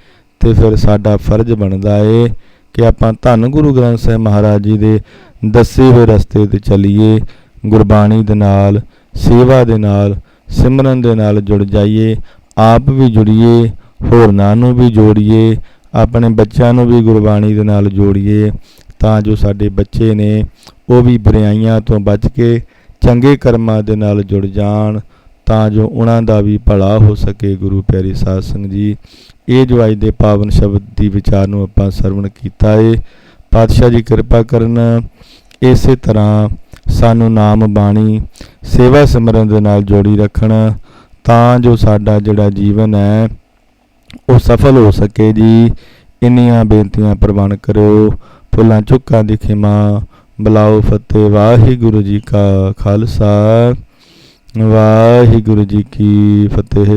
ਤੇ ਫਿਰ ਸਾਡਾ ਫਰਜ਼ ਬਣਦਾ ਏ ਕਿ ਆਪਾਂ ਧੰਨ ਗੁਰੂ ਗ੍ਰੰਥ ਸਾਹਿਬ ਮਹਾਰਾਜ ਜੀ ਦੇ ਦੱਸੇ ਹੋਏ ਰਸਤੇ 'ਤੇ ਚੱਲੀਏ, ਗੁਰਬਾਣੀ ਦੇ ਨਾਲ, ਸੇਵਾ ਦੇ ਨਾਲ, ਸਿਮਰਨ ਦੇ ਨਾਲ ਜੁੜ ਜਾਈਏ, ਆਪ ਵੀ ਜੁੜੀਏ, ਹੋਰਨਾਂ ਨੂੰ ਵੀ ਜੋੜੀਏ, ਆਪਣੇ ਬੱਚਿਆਂ ਨੂੰ ਵੀ ਗੁਰਬਾਣੀ ਦੇ ਨਾਲ ਜੋੜੀਏ, ਤਾਂ ਜੋ ਸਾਡੇ ਬੱਚੇ ਨੇ ਉਹ ਵੀ ਬੁਰਾਈਆਂ ਤੋਂ ਬਚ ਕੇ ਚੰਗੇ ਕਰਮਾਂ ਦੇ ਨਾਲ ਜੁੜ ਜਾਣ, ਤਾਂ ਜੋ ਉਹਨਾਂ ਦਾ ਵੀ ਭਲਾ ਹੋ ਸਕੇ। ਗੁਰੂ ਪਿਆਰੀ ਸਾਧ ਸੰਗਤ ਜੀ, ਇਹ ਜੋ ਅੱਜ ਦੇ ਪਾਵਨ ਸ਼ਬਦ ਦੀ ਵਿਚਾਰ ਨੂੰ ਆਪਾਂ ਸਰਵਣ ਕੀਤਾ ਏ, ਪਾਤਸ਼ਾਹ ਜੀ ਕਿਰਪਾ ਕਰਨ ਇਸੇ ਤਰ੍ਹਾਂ ਸਾਨੂੰ ਨਾਮ ਬਾਣੀ ਸੇਵਾ ਸਿਮਰਨ ਦੇ ਨਾਲ ਜੋੜੀ ਰੱਖਣ, ਤਾਂ ਜੋ ਸਾਡਾ ਜਿਹੜਾ ਜੀਵਨ ਹੈ ਉਹ ਸਫਲ ਹੋ ਸਕੇ ਜੀ। ਇੰਨੀਆਂ ਬੇਨਤੀਆਂ ਪ੍ਰਵਾਨ ਕਰਿਓ। ਭੁੱਲਾਂ ਚੁੱਕਾਂ ਦੀ ਖਿਮਾ, ਬੁਲਾਓ ਫਤਿਹ। ਵਾਹਿਗੁਰੂ ਜੀ ਕਾ ਖਾਲਸਾ, ਵਾਹਿਗੁਰੂ ਜੀ ਕੀ ਫਤਿਹ।